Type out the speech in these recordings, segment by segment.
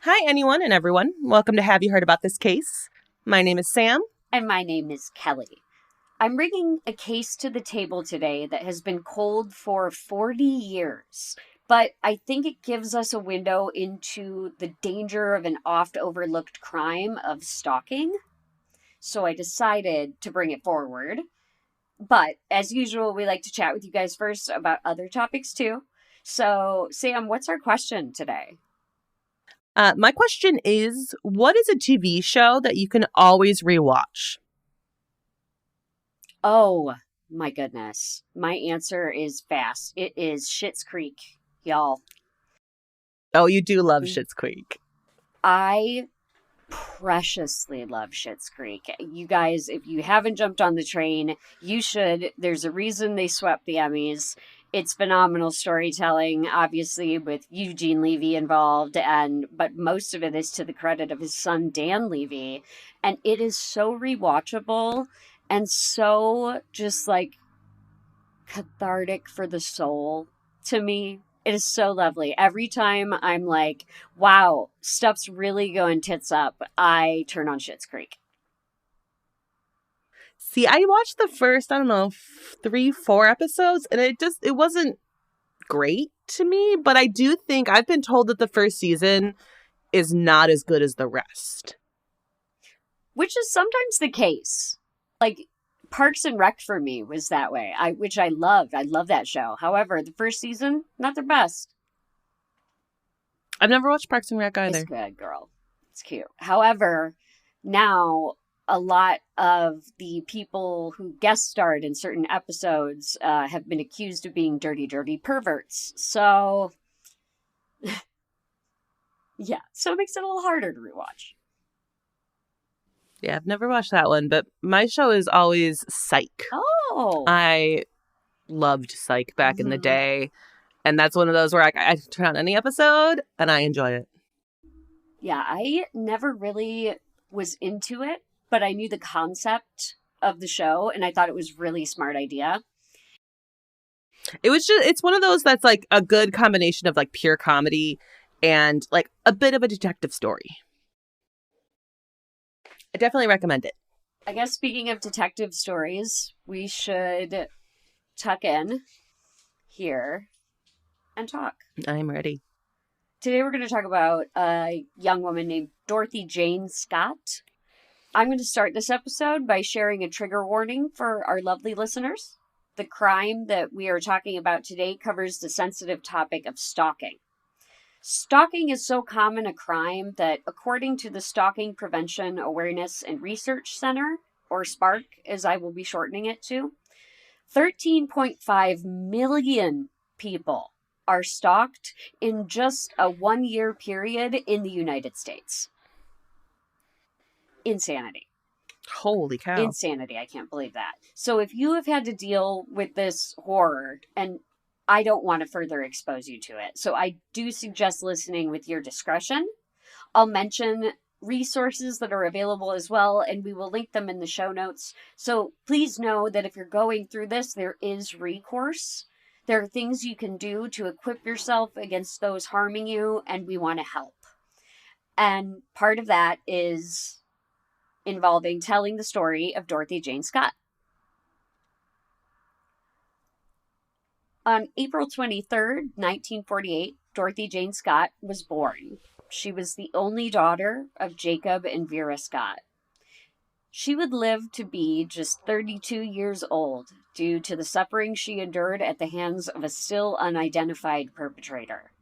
Hi, anyone and everyone. Welcome to Have You Heard About This Case? My name is Sam. And my name is Kelly. I'm bringing a case to the table today that has been cold for 40 years, but I think it gives us a window into the danger of an oft overlooked crime of stalking. So I decided to bring it forward. But as usual, we like to chat with you guys first about other topics too. So, Sam, what's our question today? My question is, what is a TV show that you can always rewatch? Oh, my goodness. My answer is fast. It is Schitt's Creek, y'all. Oh, you do love Schitt's Creek. I preciously love Schitt's Creek. You guys, if you haven't jumped on the train, you should. There's a reason they swept the Emmys. It's phenomenal storytelling, obviously, with Eugene Levy involved, but most of it is to the credit of his son Dan Levy, and it is so rewatchable and so just like cathartic for the soul to me. It is so lovely. Every time I'm like, wow, stuff's really going tits up, I turn on Schitt's Creek. See, I watched the first, 3, 4 episodes, and it wasn't great to me, but I do think I've been told that the first season is not as good as the rest. Which is sometimes the case. Like, Parks and Rec for me was that way, which I loved. I love that show. However, the first season, not their best. I've never watched Parks and Rec either. It's good, girl. It's cute. However, now a lot of the people who guest starred in certain episodes have been accused of being dirty, dirty perverts. So, yeah. So it makes it a little harder to rewatch. Yeah, I've never watched that one, but my show is always Psych. Oh. I loved Psych back in the day. And that's one of those where I turn on any episode and I enjoy it. Yeah, I never really was into it, but I knew the concept of the show and I thought it was really smart idea. It's one of those that's like a good combination of like pure comedy and like a bit of a detective story. I definitely recommend it. I guess speaking of detective stories, we should tuck in here and talk. I'm ready. Today we're going to talk about a young woman named Dorothy Jane Scott. I'm going to start this episode by sharing a trigger warning for our lovely listeners. The crime that we are talking about today covers the sensitive topic of stalking. Stalking is so common a crime that, according to the Stalking Prevention Awareness and Research Center, or SPARC, as I will be shortening it to, 13.5 million people are stalked in just a 1-year period in the United States. Insanity. Holy cow. Insanity. I can't believe that. So if you have had to deal with this horror, and I don't want to further expose you to it, so I do suggest listening with your discretion. I'll mention resources that are available as well, and we will link them in the show notes. So please know that if you're going through this, there is recourse. There are things you can do to equip yourself against those harming you, and we want to help. And part of that is involving telling the story of Dorothy Jane Scott. On April 23rd, 1948, Dorothy Jane Scott was born. She was the only daughter of Jacob and Vera Scott. She would live to be just 32 years old due to the suffering she endured at the hands of a still unidentified perpetrator.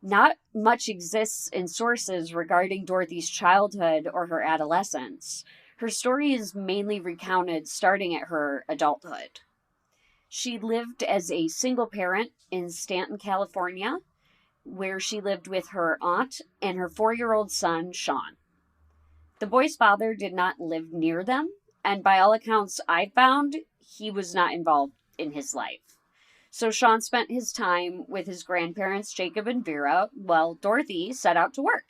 Not much exists in sources regarding Dorothy's childhood or her adolescence. Her story is mainly recounted starting at her adulthood. She lived as a single parent in Stanton, California, where she lived with her aunt and her 4-year-old son, Sean. The boy's father did not live near them, and by all accounts I found, he was not involved in his life. So Sean spent his time with his grandparents, Jacob and Vera, while Dorothy set out to work.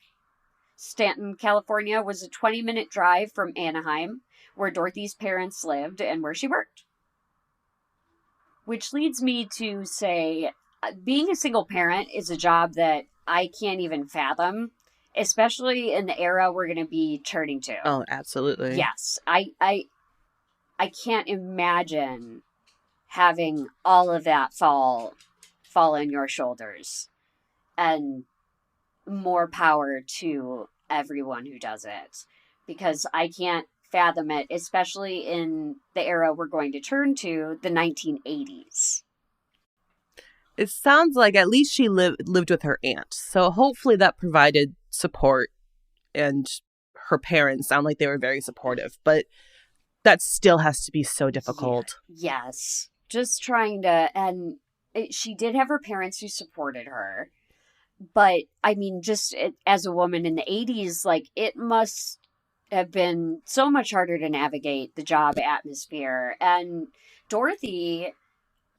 Stanton, California was a 20-minute drive from Anaheim, where Dorothy's parents lived and where she worked. Which leads me to say, being a single parent is a job that I can't even fathom. especially in the era we're going to be turning to. Oh, absolutely. Yes. I can't imagine having all of that fall on your shoulders. And more power to everyone who does it, because I can't fathom it, especially in the era we're going to turn to, the 1980s. It sounds like at least she lived with her aunt. So hopefully that provided support, and her parents sound like they were very supportive. But that still has to be so difficult. Yeah. Yes. Just trying to, and she did have her parents who supported her. But I mean, just as a woman in the 80s, like, it must have been so much harder to navigate the job atmosphere. And Dorothy,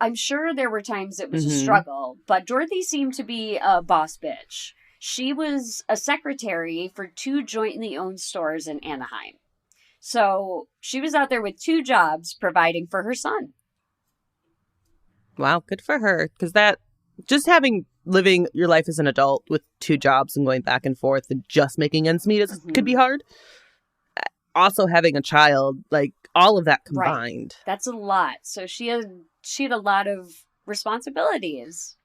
I'm sure there were times it was a struggle, but Dorothy seemed to be a boss bitch. She was a secretary for 2 jointly owned stores in Anaheim. So she was out there with 2 jobs providing for her son. Wow, good for her. Because that, just living your life as an adult with 2 jobs and going back and forth and just making ends meet could be hard. Also having a child, like, all of that combined. Right. That's a lot. So she had a lot of responsibilities.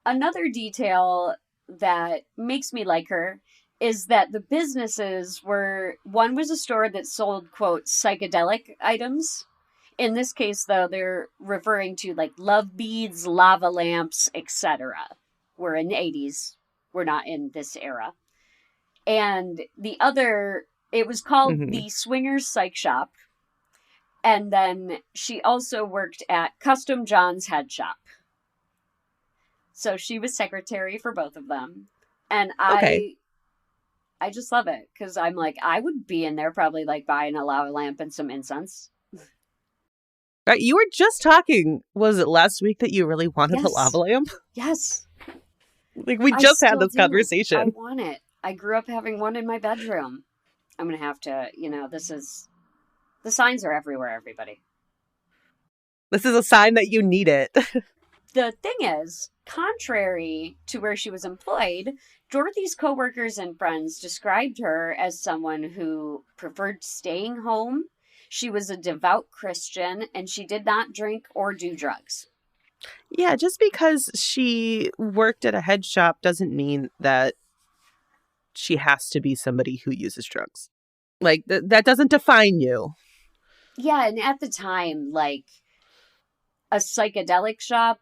Another detail that makes me like her is that the businesses one was a store that sold, quote, psychedelic items. In this case, though, they're referring to, like, love beads, lava lamps, etc. We're in the 80s. We're not in this era. And the other, it was called the Swingers Psych Shop. And then she also worked at Custom John's Head Shop. So she was secretary for both of them. And I just love it, because I'm like, I would be in there probably, like, buying a lava lamp and some incense. Right, you were just talking, was it last week, that you really wanted a lava lamp? Yes. Like, we just had this conversation. I want it. I grew up having one in my bedroom. I'm going to have to, the signs are everywhere, everybody. This is a sign that you need it. The thing is, contrary to where she was employed, Dorothy's coworkers and friends described her as someone who preferred staying home. She was a devout Christian, and she did not drink or do drugs. Yeah, just because she worked at a head shop doesn't mean that she has to be somebody who uses drugs. Like, that doesn't define you. Yeah, and at the time, like, a psychedelic shop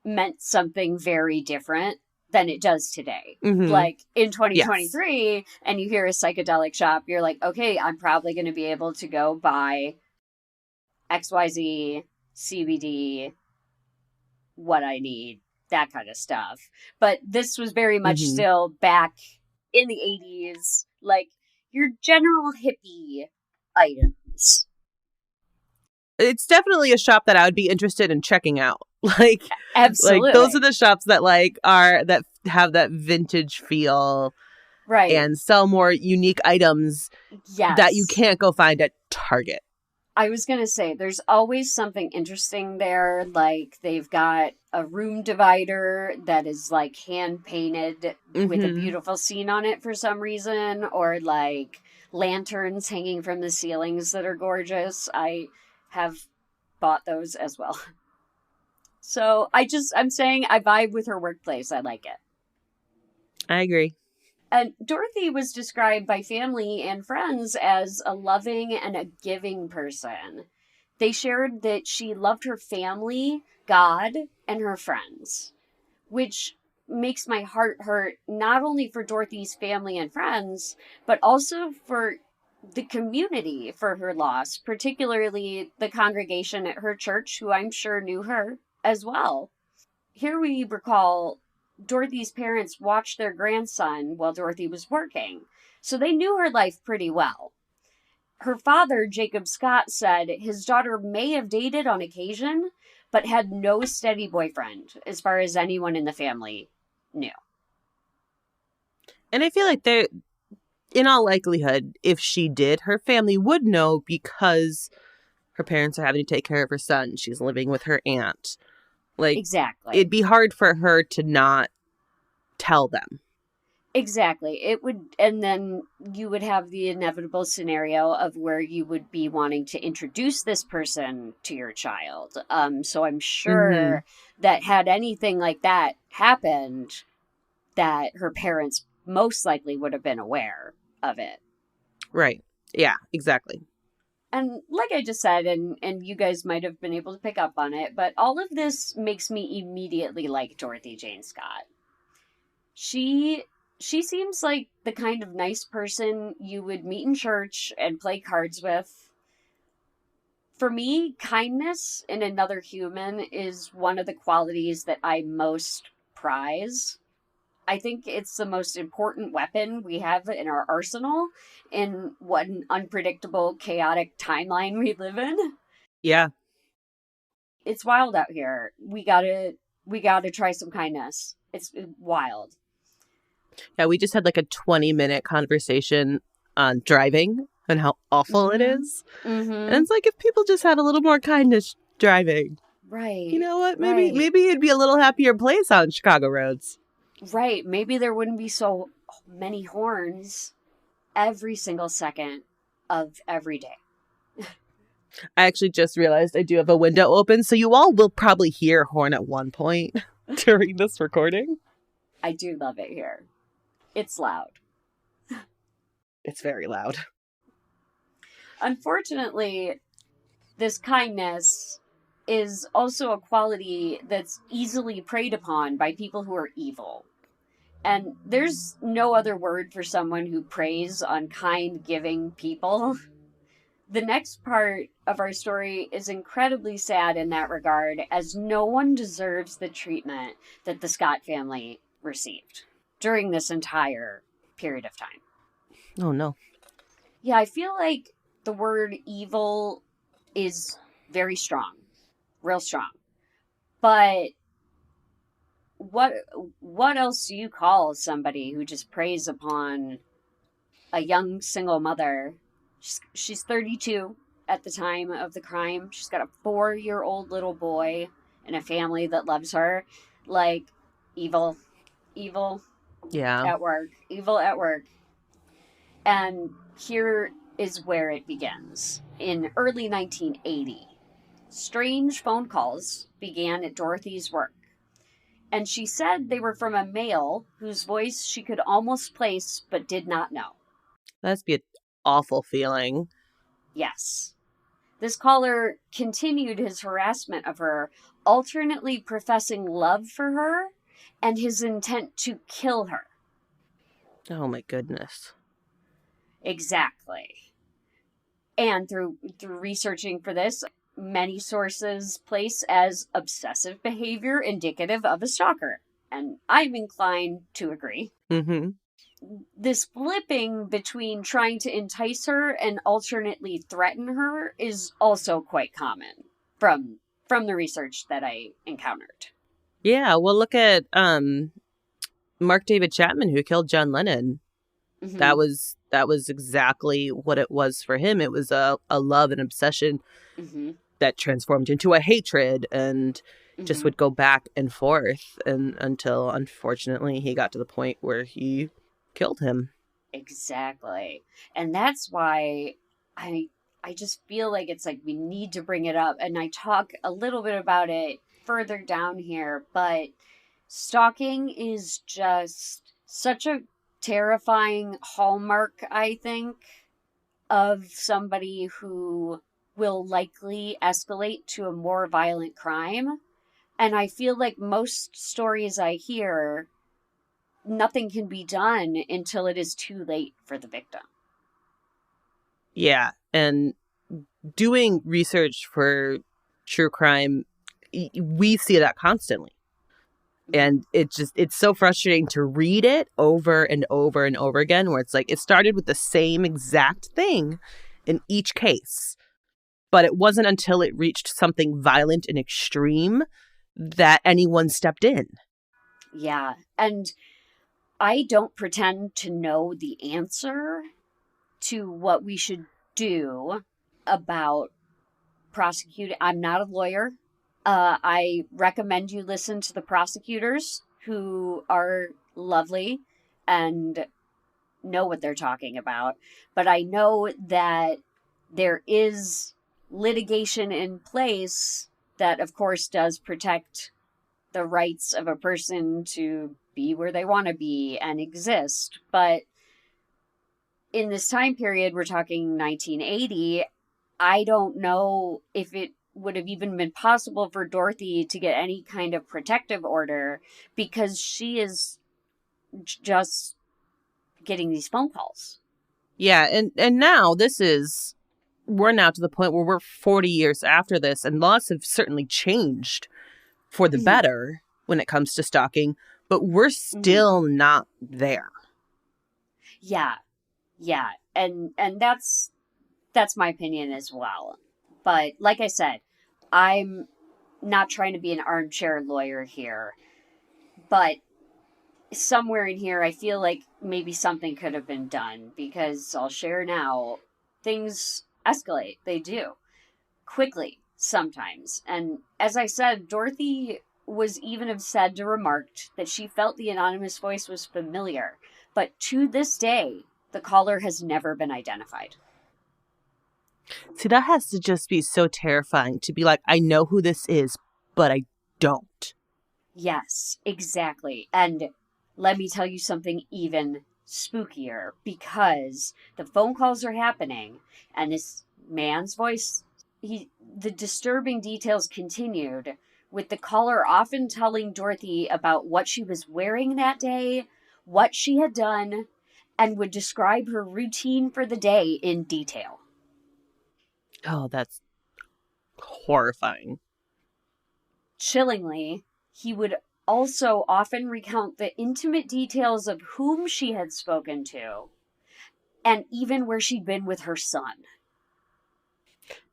meant something very different than it does today. Like, in 2023, and you hear a psychedelic shop, you're like, okay, I'm probably going to be able to go buy XYZ, CBD, what I need, that kind of stuff. But this was very much still back in the 80s, like, your general hippie items. It's definitely a shop that I would be interested in checking out. Like, absolutely. Like, those are the shops that, like, that have that vintage feel, right, and sell more unique items that you can't go find at Target. I was going to say, there's always something interesting there. Like, they've got a room divider that is, like, hand painted with a beautiful scene on it for some reason, or, like, lanterns hanging from the ceilings that are gorgeous. I have bought those as well. So I'm saying I vibe with her workplace. I like it. I agree. And Dorothy was described by family and friends as a loving and a giving person. They shared that she loved her family, God, and her friends, which makes my heart hurt, not only for Dorothy's family and friends, but also for the community for her loss, particularly the congregation at her church, who I'm sure knew her as well. Here we recall Dorothy's parents watched their grandson while Dorothy was working, so they knew her life pretty well. Her father, Jacob Scott, said his daughter may have dated on occasion, but had no steady boyfriend, as far as anyone in the family knew. And I feel like in all likelihood, if she did, her family would know, because her parents are having to take care of her son. She's living with her aunt. Like, exactly. It'd be hard for her to not tell them. Exactly. It would, and then you would have the inevitable scenario of where you would be wanting to introduce this person to your child. So I'm Mm-hmm. sure that had anything like that happened, that her parents most likely would have been aware of it. Right. Yeah, exactly. And like I just said, and you guys might have been able to pick up on it, but all of this makes me immediately like Dorothy Jane Scott. She she seems like the kind of nice person you would meet in church and play cards with. For me, kindness in another human is one of the qualities that I most prize. I think it's the most important weapon we have in our arsenal in what an unpredictable, chaotic timeline we live in. Yeah. It's wild out here. We gotta try some kindness. It's wild. Yeah, we just had like a 20-minute conversation on driving and how awful it Mm-hmm. is. And Mm-hmm. it's like if people just had a little more kindness driving, you Right. know what? Right. Maybe it'd be a little happier place on Chicago roads. Right. Maybe there wouldn't be so many horns every single second of every day. I actually just realized I do have a window open, so you all will probably hear a horn at one point during this recording. I do love it here. It's loud. It's very loud. Unfortunately, this kindness is also a quality that's easily preyed upon by people who are evil. And there's no other word for someone who preys on kind, giving people. The next part of our story is incredibly sad in that regard, as no one deserves the treatment that the Scott family received during this entire period of time. Oh no. Yeah, I feel like the word evil is very strong, real strong. But what what else do you call somebody who just preys upon a young single mother? She's 32 at the time of the crime. She's got a 4-year-old little boy and a family that loves her. Like, evil, evil Yeah. at work, evil at work. And here is where it begins. In early 1980, strange phone calls began at Dorothy's work. And she said they were from a male whose voice she could almost place but did not know. That'd be an awful feeling. Yes. This caller continued his harassment of her, alternately professing love for her and his intent to kill her. Oh my goodness. Exactly. And through researching for this, many sources place as obsessive behavior indicative of a stalker. And I'm inclined to agree. Mm-hmm. This flipping between trying to entice her and alternately threaten her is also quite common from the research that I encountered. Yeah, well look at Mark David Chapman who killed John Lennon. Mm-hmm. That was exactly what it was for him. It was a love and obsession Mm-hmm. that transformed into a hatred and just Mm-hmm. would go back and forth and until unfortunately he got to the point where he killed him. Exactly. And that's why I I just feel like it's like we need to bring it up, and I talk a little bit about it further down here, but stalking is just such a terrifying hallmark, I think, of somebody who will likely escalate to a more violent crime. And I feel like most stories I hear, nothing can be done until it is too late for the victim. Yeah, and doing research for true crime, we see that constantly. Mm-hmm. And it's so frustrating to read it over and over and over again where it's like it started with the same exact thing in each case. But it wasn't until it reached something violent and extreme that anyone stepped in. Yeah. And I don't pretend to know the answer to what we should do about prosecuting. I'm not a lawyer. I recommend you listen to the prosecutors who are lovely. and know what they're talking about. But I know that there is litigation in place that, of course, does protect the rights of a person to be where they want to be and exist. But in this time period, we're talking 1980, I don't know if it would have even been possible for Dorothy to get any kind of protective order because she is just getting these phone calls. Yeah, and now we're now to the point where we're 40 years after this, and laws have certainly changed for the better when it comes to stalking, but we're still not there. Yeah. And that's my opinion as well. But like I said, I'm not trying to be an armchair lawyer here, but somewhere in here I feel like maybe something could have been done, because I'll share now, things escalate. They do. Quickly sometimes. And as I said, Dorothy was even said to remarked that she felt the anonymous voice was familiar, but to this day, the caller has never been identified. See, that has to just be so terrifying to be like, I know who this is, but I don't. Yes, exactly. And let me tell you something even spookier, because the phone calls are happening and this man's voice, the disturbing details continued, with the caller often telling Dorothy about what she was wearing that day, what she had done, and would describe her routine for the day in detail. Oh, that's horrifying. Chillingly, he would also often recount the intimate details of whom she had spoken to, and even where she'd been with her son.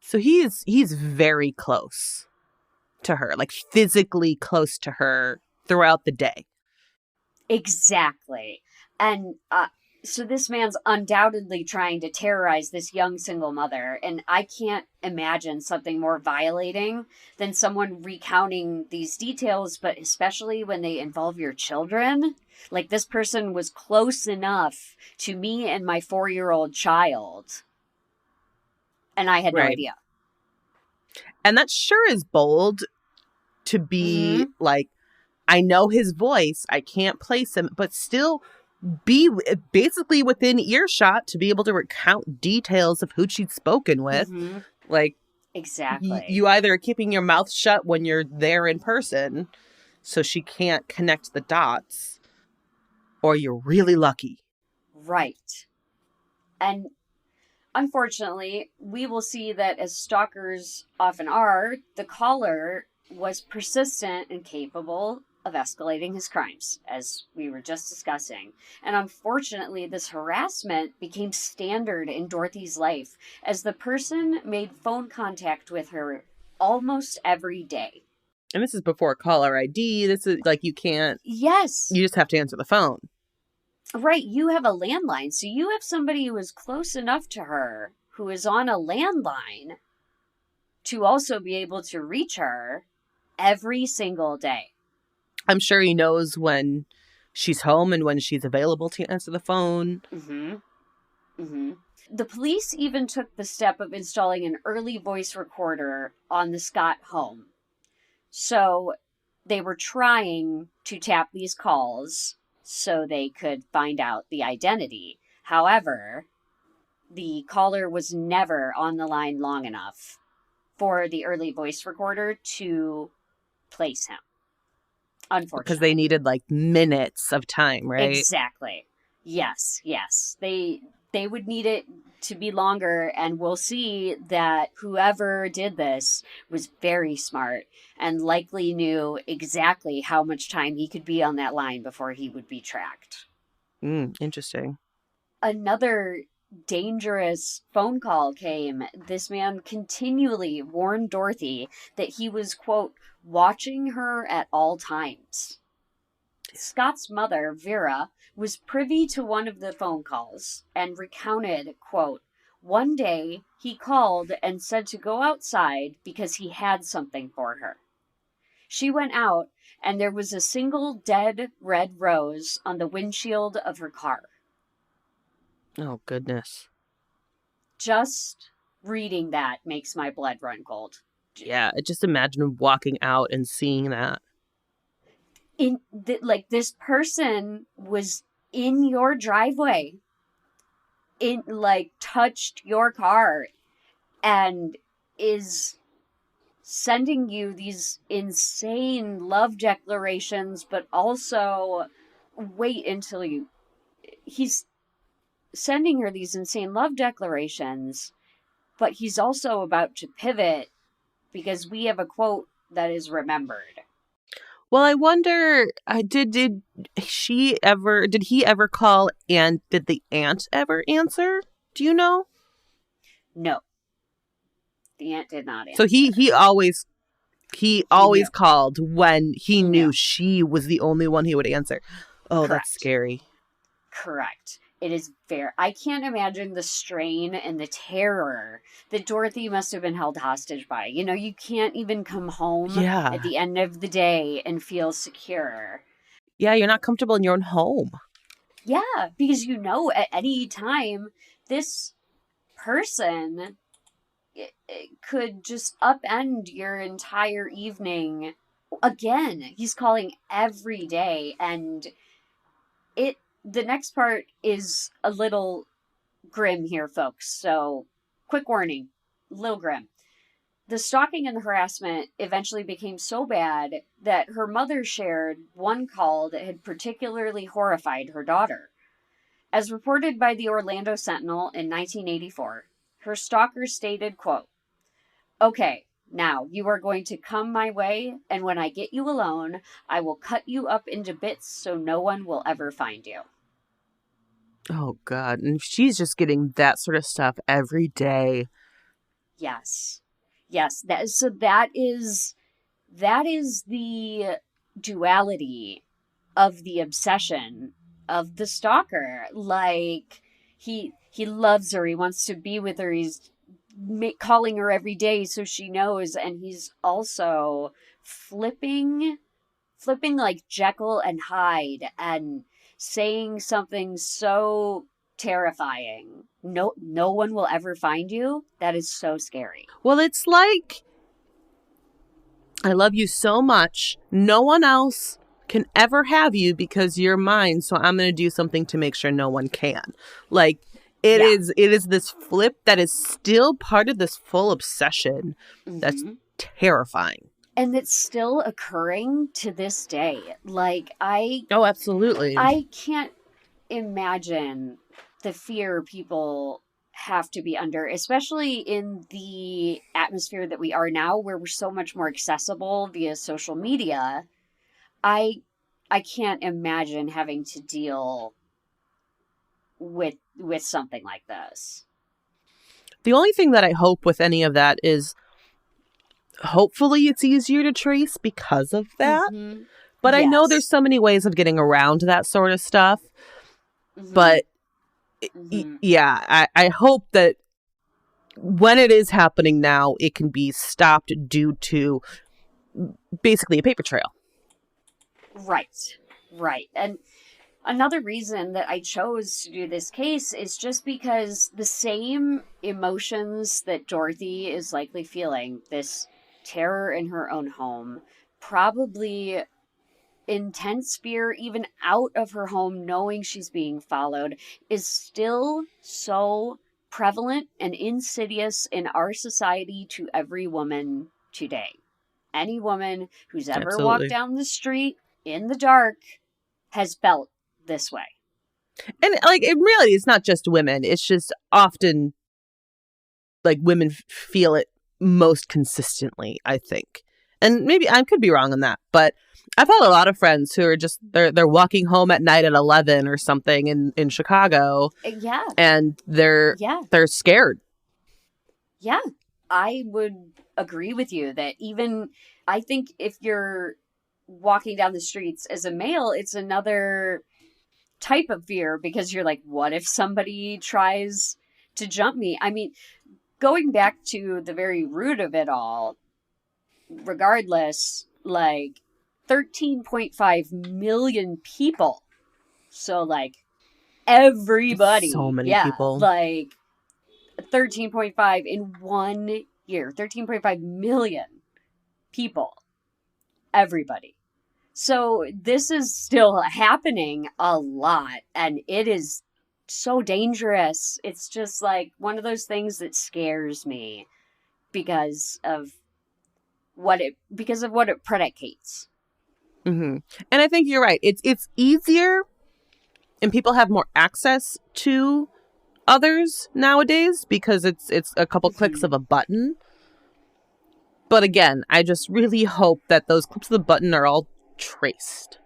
So he's very close to her, like physically close to her throughout the day. Exactly. And so this man's undoubtedly trying to terrorize this young single mother, and I can't imagine something more violating than someone recounting these details, but especially when they involve your children. Like, this person was close enough to me and my 4-year-old child, and I had no idea. And that sure is bold to be like, I know his voice, I can't place him, but still be basically within earshot to be able to recount details of who she'd spoken with. Like, exactly. You either are keeping your mouth shut when you're there in person, so she can't connect the dots, or you're really lucky. Right. And unfortunately, we will see that, as stalkers often are, the caller was persistent and capable of escalating his crimes, as we were just discussing. And unfortunately, this harassment became standard in Dorothy's life, as the person made phone contact with her almost every day. And this is before caller ID. This is like, you can't. Yes. You just have to answer the phone. Right. You have a landline. So you have somebody who is close enough to her, who is on a landline, to also be able to reach her every single day. I'm sure he knows when she's home and when she's available to answer the phone. The police even took the step of installing an early voice recorder on the Scott home. So they were trying to tap these calls so they could find out the identity. However, the caller was never on the line long enough for the early voice recorder to place him. Unfortunately. Because they needed like minutes of time, right? Exactly. Yes. They would need it to be longer, and we'll see that whoever did this was very smart and likely knew exactly how much time he could be on that line before he would be tracked. Interesting. Another dangerous phone call came. This man continually warned Dorothy that he was, quote, watching her at all times. Scott's mother, Vera, was privy to one of the phone calls and recounted, quote, one day he called and said to go outside because he had something for her. She went out, and there was a single dead red rose on the windshield of her car. Oh, goodness. Just reading that makes my blood run cold. Yeah, just imagine walking out and seeing that. This person was in your driveway, touched your car, and is sending you these insane love declarations, but also wait until he's sending her these insane love declarations, but he's also about to pivot because we have a quote that is remembered. Well, I wonder, did he ever call, and did the aunt ever answer? Do you know? No. The aunt did not answer. So he always knew. called when he knew knew. she was the only one he would answer. Oh, Correct. That's scary. Correct. It is fair. I can't imagine the strain and the terror that Dorothy must have been held hostage by. You know, you can't even come home at the end of the day and feel secure. Yeah, you're not comfortable in your own home. Yeah, because you know at any time this person it could just upend your entire evening. Again, he's calling every day, and the next part is a little grim here, folks. So, quick warning, little grim. The stalking and the harassment eventually became so bad that her mother shared one call that had particularly horrified her daughter. As reported by the Orlando Sentinel in 1984, her stalker stated, quote, "Okay, now you are going to come my way, and when I get you alone, I will cut you up into bits so no one will ever find you." Oh, God. And she's just getting that sort of stuff every day. Yes. Yes. That is the duality of the obsession of the stalker. Like, he loves her. He wants to be with her. He's calling her every day so she knows. And he's also flipping like Jekyll and Hyde and saying something so terrifying. No one will ever find you. That is so scary. Well, it's like, I love you so much. No one else can ever have you because you're mine. So I'm going to do something to make sure no one can. Like, it is this flip that is still part of this full obsession. That's terrifying. And it's still occurring to this day. Oh, absolutely. I can't imagine the fear people have to be under, especially in the atmosphere that we are now, where we're so much more accessible via social media. I can't imagine having to deal with something like this. The only thing that I hope with any of that is hopefully it's easier to trace because of that. But I know there's so many ways of getting around that sort of stuff. But yeah, I hope that when it is happening now, it can be stopped due to basically a paper trail. Right. And another reason that I chose to do this case is just because the same emotions that Dorothy is likely feeling, this terror in her own home, probably intense fear even out of her home, knowing she's being followed, is still so prevalent and insidious in our society to every woman today. Any woman who's ever walked down the street in the dark has felt this way. And like, in reality, it's not just women. It's just often like women feel it most consistently, I think. And maybe I could be wrong on that, but I've had a lot of friends who are just they're walking home at night at 11 or something in Chicago. Yeah. And they're scared. Yeah. I would agree with you that even I think if you're walking down the streets as a male, it's another type of fear because you're like, what if somebody tries to jump me? I mean, going back to the very root of it all, regardless, like 13.5 million people. So like everybody. So many yeah, people. like 13.5 in 1 year. 13.5 million people. Everybody. So this is still happening a lot, and it is so dangerous. It's just like one of those things that scares me because of what it predicates. Mm-hmm. And I think you're right. It's easier, and people have more access to others nowadays because it's a couple clicks of a button. But again, I just really hope that those clicks of the button are all traced.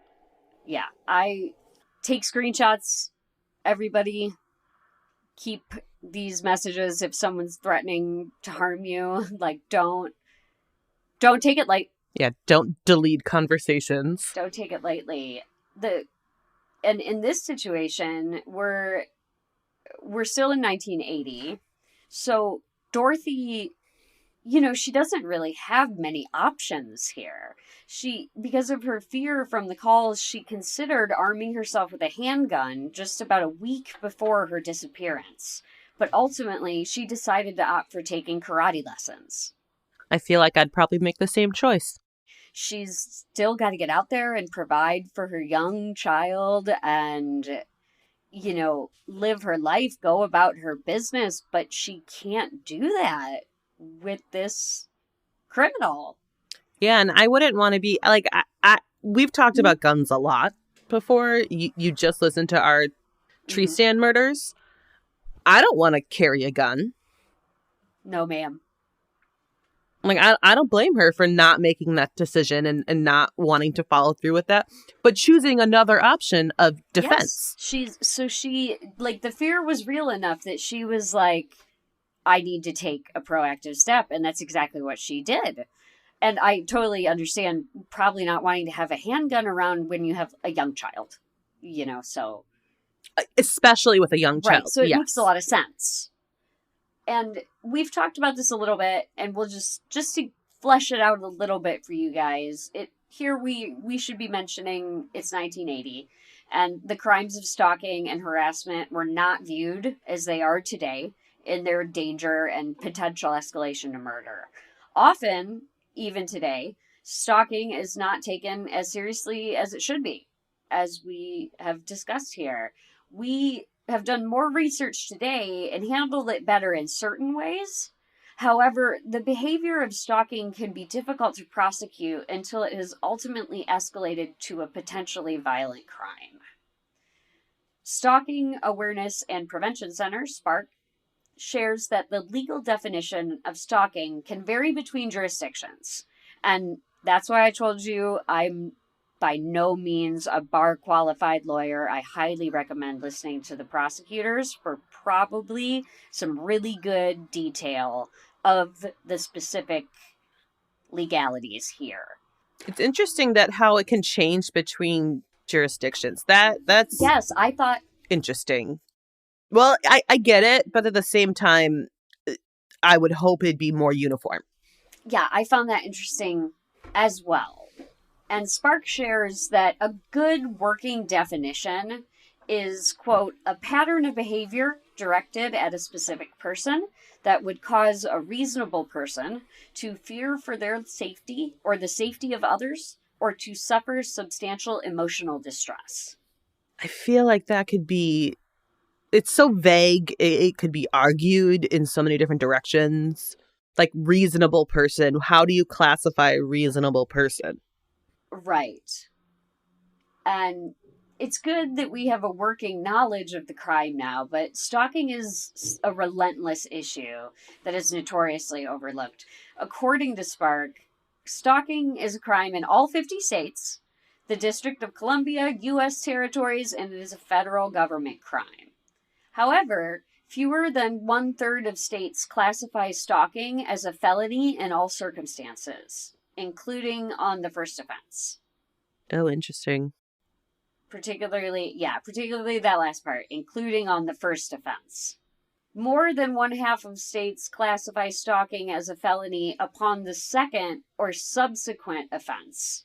Yeah, I take screenshots. Everybody keep these messages if someone's threatening to harm you. Like, don't take it light. Yeah, don't delete conversations. Don't take it lightly. And in this situation, we're still in 1980. So Dorothy, she doesn't really have many options here. Because of her fear from the calls, she considered arming herself with a handgun just about a week before her disappearance. But ultimately, she decided to opt for taking karate lessons. I feel like I'd probably make the same choice. She's still got to get out there and provide for her young child and, live her life, go about her business, but she can't do that with this criminal. Yeah, and I wouldn't want to be like we've talked about guns a lot before. You just listened to our tree stand murders. I don't want to carry a gun. No, ma'am. Like, I don't blame her for not making that decision and not wanting to follow through with that, but choosing another option of defense. Yes. The fear was real enough that she was like, I need to take a proactive step. And that's exactly what she did. And I totally understand probably not wanting to have a handgun around when you have a young child, so. Especially with a young child. Right. So it makes a lot of sense. And we've talked about this a little bit, and we'll just to flesh it out a little bit for you guys. Here we should be mentioning it's 1980, and the crimes of stalking and harassment were not viewed as they are today in their danger and potential escalation to murder. Often, even today, stalking is not taken as seriously as it should be, as we have discussed here. We have done more research today and handled it better in certain ways. However, the behavior of stalking can be difficult to prosecute until it has ultimately escalated to a potentially violent crime. Stalking Awareness and Prevention Center, SPARC, shares that the legal definition of stalking can vary between jurisdictions. And that's why I told you I'm by no means a bar qualified lawyer. I highly recommend listening to the prosecutors for probably some really good detail of the specific legalities here. It's interesting that how it can change between jurisdictions. That's yes, I thought interesting. Well, I get it, but at the same time, I would hope it'd be more uniform. Yeah, I found that interesting as well. And SPARC shares that a good working definition is, quote, a pattern of behavior directed at a specific person that would cause a reasonable person to fear for their safety or the safety of others or to suffer substantial emotional distress. I feel like that could be, it's so vague. It could be argued in so many different directions. Like reasonable person. How do you classify a reasonable person? Right. And it's good that we have a working knowledge of the crime now, but stalking is a relentless issue that is notoriously overlooked. According to SPARC, stalking is a crime in all 50 states, the District of Columbia, U.S. territories, and it is a federal government crime. However, fewer than 1/3 of states classify stalking as a felony in all circumstances, including on the first offense. Oh, interesting. Particularly that last part, including on the first offense. More than one half of states classify stalking as a felony upon the second or subsequent offense,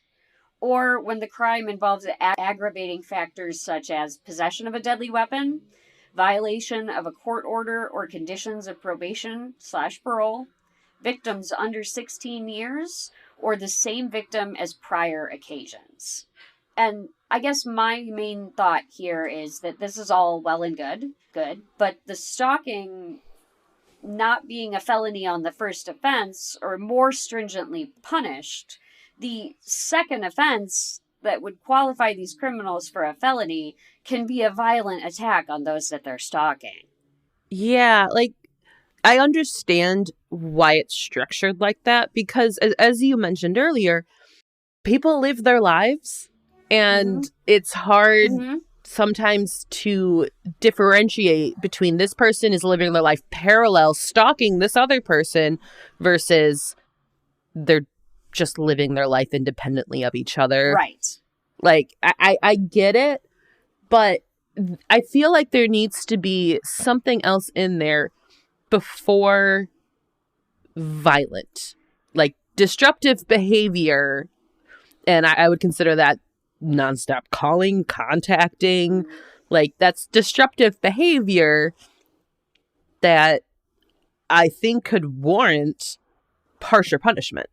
or when the crime involves aggravating factors such as possession of a deadly weapon, violation of a court order or conditions of probation/parole, victims under 16 years, or the same victim as prior occasions. And I guess my main thought here is that this is all well and good, but the stalking not being a felony on the first offense or more stringently punished, the second offense that would qualify these criminals for a felony can be a violent attack on those that they're stalking. Yeah, like, I understand why it's structured like that because, as you mentioned earlier, people live their lives and it's hard sometimes to differentiate between this person is living their life parallel, stalking this other person versus they're just living their life independently of each other. Right. Like, I get it, but I feel like there needs to be something else in there before violent, like disruptive behavior. And I would consider that nonstop calling, contacting, like that's disruptive behavior that I think could warrant harsher punishment.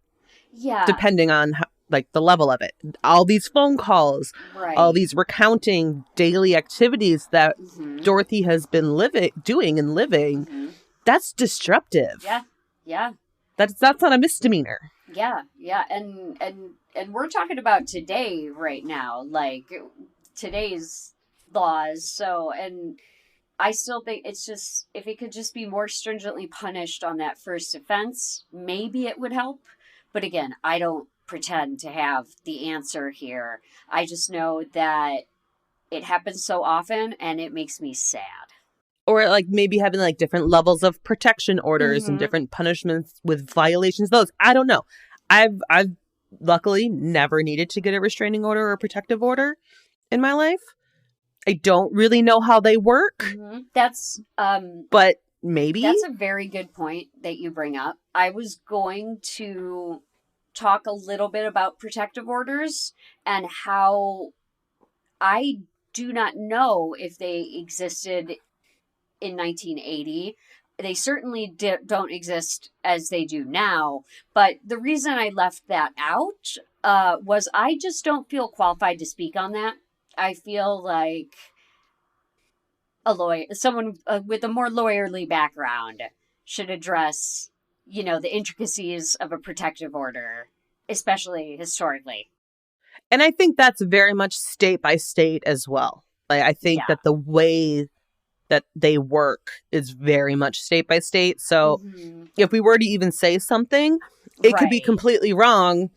Yeah. Depending on how, like the level of it. All these phone calls, right. all these recounting daily activities that Dorothy has been doing and living. That's disruptive. Yeah. Yeah. That's not a misdemeanor. Yeah. Yeah. And we're talking about today right now, like today's laws. So, and I still think it's just, if it could just be more stringently punished on that first offense, maybe it would help. But again, I don't pretend to have the answer here. I just know that it happens so often and it makes me sad. Or like maybe having like different levels of protection orders and different punishments with violations of those. I don't know. I've luckily never needed to get a restraining order or a protective order in my life. I don't really know how they work. That's but maybe that's a very good point that you bring up. I was going to talk a little bit about protective orders and how I do not know if they existed in 1980. They certainly don't exist as they do now. But the reason I left that out was I just don't feel qualified to speak on that. I feel like a lawyer, someone with a more lawyerly background should address, the intricacies of a protective order, especially historically. And I think that's very much state by state as well. Like, I think that the way that they work is very much state by state. So if we were to even say something, it could be completely wrong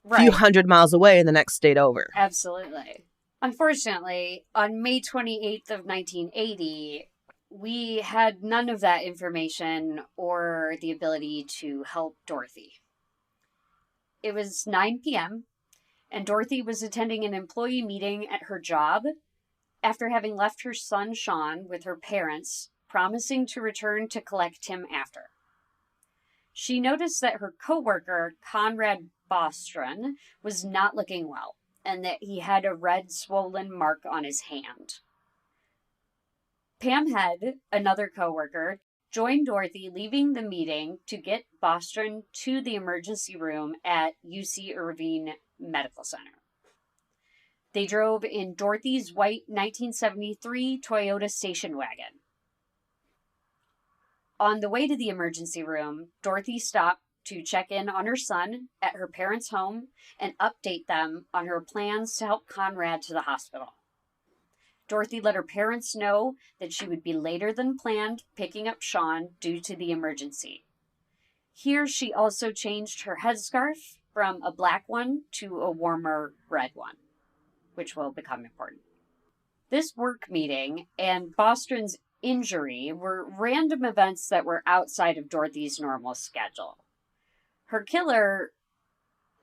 a few hundred miles away in the next state over. Absolutely. Unfortunately, on May 28th of 1980, we had none of that information or the ability to help Dorothy. It was 9 p.m., and Dorothy was attending an employee meeting at her job after having left her son Sean with her parents, promising to return to collect him after. She noticed that her coworker, Conrad Bostron, was not looking well, and that he had a red swollen mark on his hand. Pam Head, another coworker, joined Dorothy leaving the meeting to get Bostron to the emergency room at UC Irvine Medical Center. They drove in Dorothy's white 1973 Toyota station wagon. On the way to the emergency room, Dorothy stopped to check in on her son at her parents' home and update them on her plans to help Conrad to the hospital. Dorothy let her parents know that she would be later than planned picking up Sean due to the emergency. Here she also changed her headscarf from a black one to a warmer red one, which will become important. This work meeting and Bostron's injury were random events that were outside of Dorothy's normal schedule. Her killer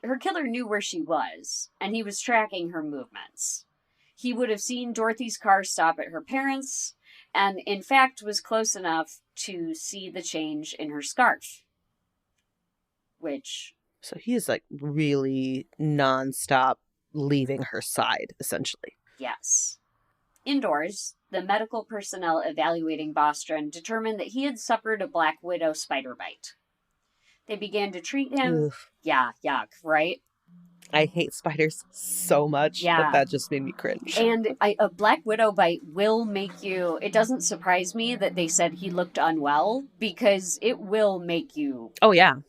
knew where she was, and he was tracking her movements. He would have seen Dorothy's car stop at her parents' and in fact was close enough to see the change in her scarf, which... So he is like really nonstop leaving her side, essentially. Yes. Indoors, the medical personnel evaluating Bostrom determined that he had suffered a black widow spider bite. They began to treat him. Ugh. Yeah, yuck, right? I hate spiders so much that just made me cringe. And a black widow bite will make you... It doesn't surprise me that they said he looked unwell, because it will make you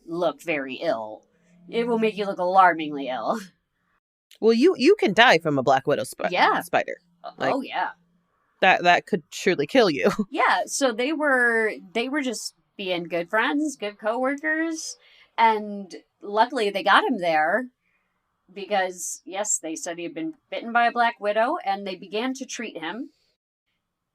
look very ill. It will make you look alarmingly ill. Well, you can die from a black widow spider. Like, yeah. That could surely kill you. Yeah, so they were just being good friends, good coworkers, and luckily they got him there because, yes, they said he had been bitten by a black widow, and they began to treat him.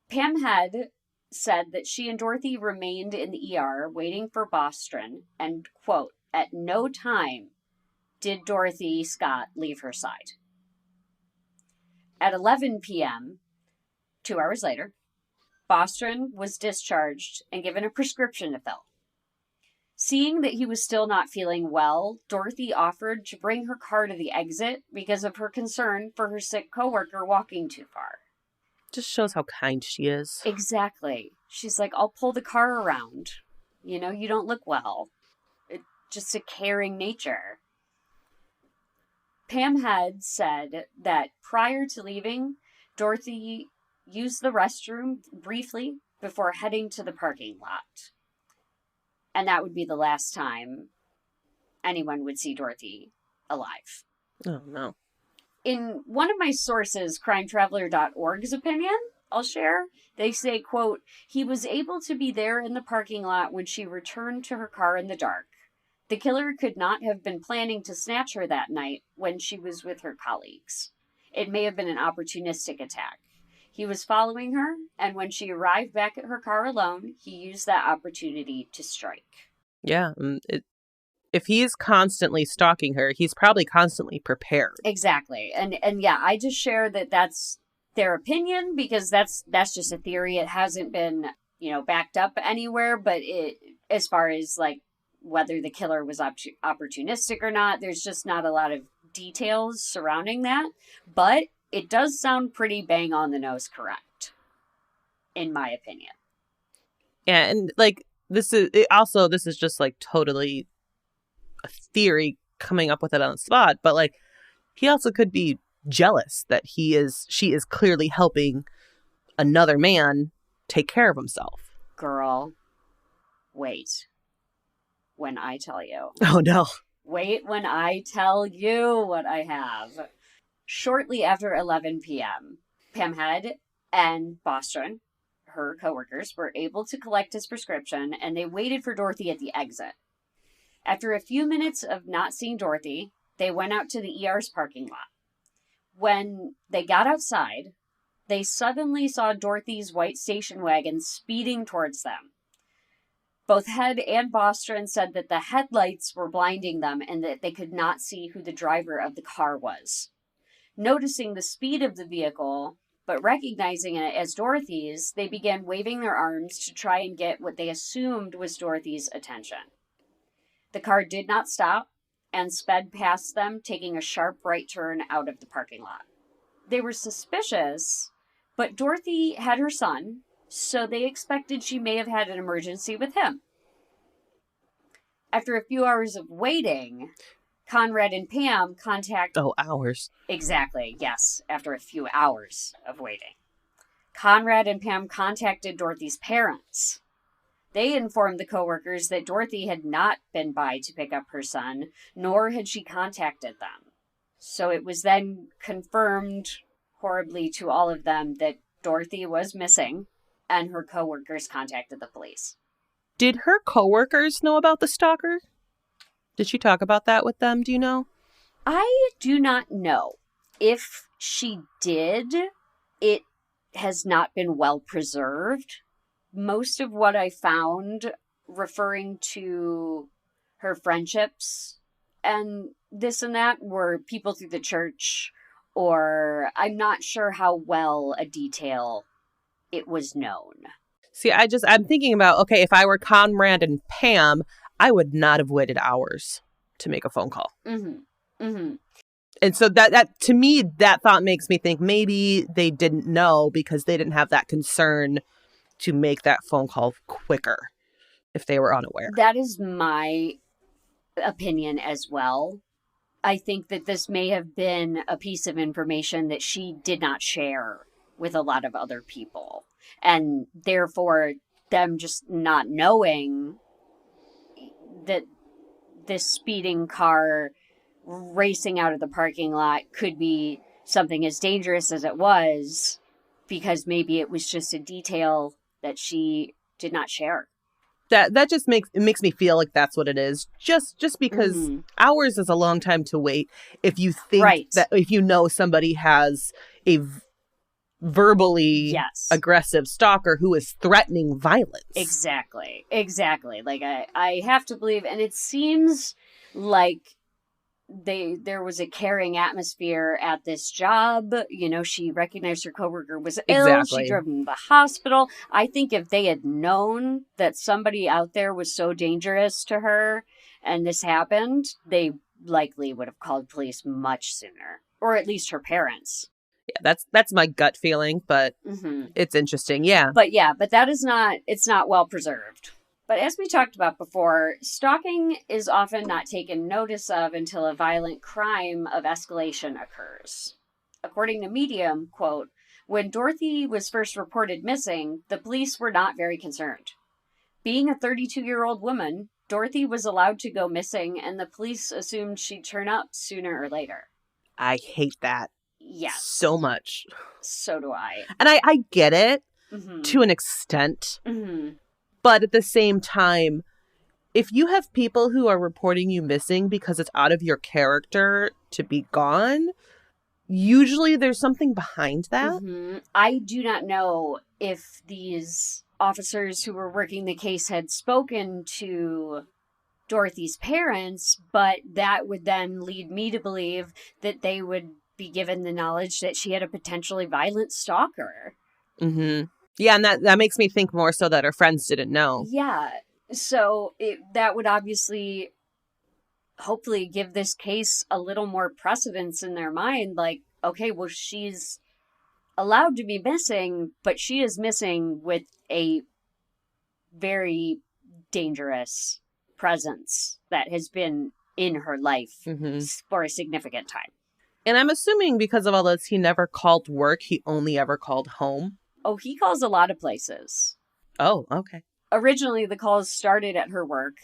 Pam had said that she and Dorothy remained in the ER waiting for Bostrom, and, quote, at no time did Dorothy Scott leave her side. At 11 p.m., 2 hours later, Bostrom was discharged and given a prescription to fill. Seeing that he was still not feeling well, Dorothy offered to bring her car to the exit because of her concern for her sick coworker walking too far. Just shows how kind she is. Exactly. She's like, I'll pull the car around. You know, you don't look well. It's just a caring nature. Pam had said that prior to leaving, Dorothy used the restroom briefly before heading to the parking lot. And that would be the last time anyone would see Dorothy alive. Oh, no. In one of my sources, crimetraveler.org's opinion, I'll share, they say, quote, he was able to be there in the parking lot when she returned to her car in the dark. The killer could not have been planning to snatch her that night when she was with her colleagues. It may have been an opportunistic attack. He was following her, and when she arrived back at her car alone, he used that opportunity to strike. Yeah, if he's constantly stalking her, he's probably constantly prepared. Exactly. And yeah, I just share that that's their opinion because that's just a theory. It hasn't been, backed up anywhere, but as far as like whether the killer was opportunistic or not, there's just not a lot of details surrounding that. But it does sound pretty bang on the nose correct, in my opinion. Yeah, and like this is just like totally a theory coming up with it on the spot, but like he also could be jealous that she is clearly helping another man take care of himself. Girl, wait. When I tell you. Oh no. Wait when I tell you what I have. Shortly after 11 p.m., Pam Head and Bostrom, her coworkers, were able to collect his prescription, and they waited for Dorothy at the exit. After a few minutes of not seeing Dorothy, they went out to the ER's parking lot. When they got outside, they suddenly saw Dorothy's white station wagon speeding towards them. Both Head and Bostrom said that the headlights were blinding them and that they could not see who the driver of the car was. Noticing the speed of the vehicle, but recognizing it as Dorothy's, they began waving their arms to try and get what they assumed was Dorothy's attention. The car did not stop and sped past them, taking a sharp right turn out of the parking lot. They were suspicious, but Dorothy had her son, so they expected she may have had an emergency with him. After a few hours of waiting, Conrad and Pam hours. Exactly, yes, after a few hours of waiting. Conrad and Pam contacted Dorothy's parents. They informed the coworkers that Dorothy had not been by to pick up her son, nor had she contacted them. So it was then confirmed horribly to all of them that Dorothy was missing, and her coworkers contacted the police. Did her coworkers know about the stalker? Did she talk about that with them? Do you know? I do not know. If she did, it has not been well preserved. Most of what I found referring to her friendships and this and that were people through the church, or I'm not sure how well a detail it was known. See, I'm thinking about, okay, if I were Conrad and Pam, I would not have waited hours to make a phone call. Mm-hmm. Mm-hmm. And so that to me, that thought makes me think maybe they didn't know because they didn't have that concern to make that phone call quicker if they were unaware. That is my opinion as well. I think that this may have been a piece of information that she did not share with a lot of other people. And therefore, them just not knowing that this speeding car racing out of the parking lot could be something as dangerous as it was, because maybe it was just a detail that she did not share. That just makes me feel like that's what it is. Just because hours is a long time to wait if you think that if you know somebody has a verbally aggressive stalker who is threatening violence. Exactly. Like I have to believe, and it seems like there was a caring atmosphere at this job. You know, she recognized her coworker was ill. She drove him to the hospital. I think if they had known that somebody out there was so dangerous to her and this happened, they likely would have called police much sooner, or at least her parents. Yeah, that's my gut feeling, but it's interesting. Yeah. But it's not well preserved. But as we talked about before, stalking is often not taken notice of until a violent crime of escalation occurs. According to Medium, quote, when Dorothy was first reported missing, the police were not very concerned. Being a 32-year-old woman, Dorothy was allowed to go missing, and the police assumed she'd turn up sooner or later. I hate that. Yes. So much. So do I. And I get it to an extent. But at the same time, if you have people who are reporting you missing because it's out of your character to be gone, usually there's something behind that. I do not know if these officers who were working the case had spoken to Dorothy's parents, but that would then lead me to believe that they would be given the knowledge that she had a potentially violent stalker. Yeah, and that makes me think more so that her friends didn't know. Yeah, so that would obviously, hopefully, give this case a little more precedence in their mind. Like, okay, well, she's allowed to be missing, but she is missing with a very dangerous presence that has been in her life for a significant time. And I'm assuming because of all this, he never called work. He only ever called home. Oh, he calls a lot of places. Oh, okay. Originally, the calls started at her work,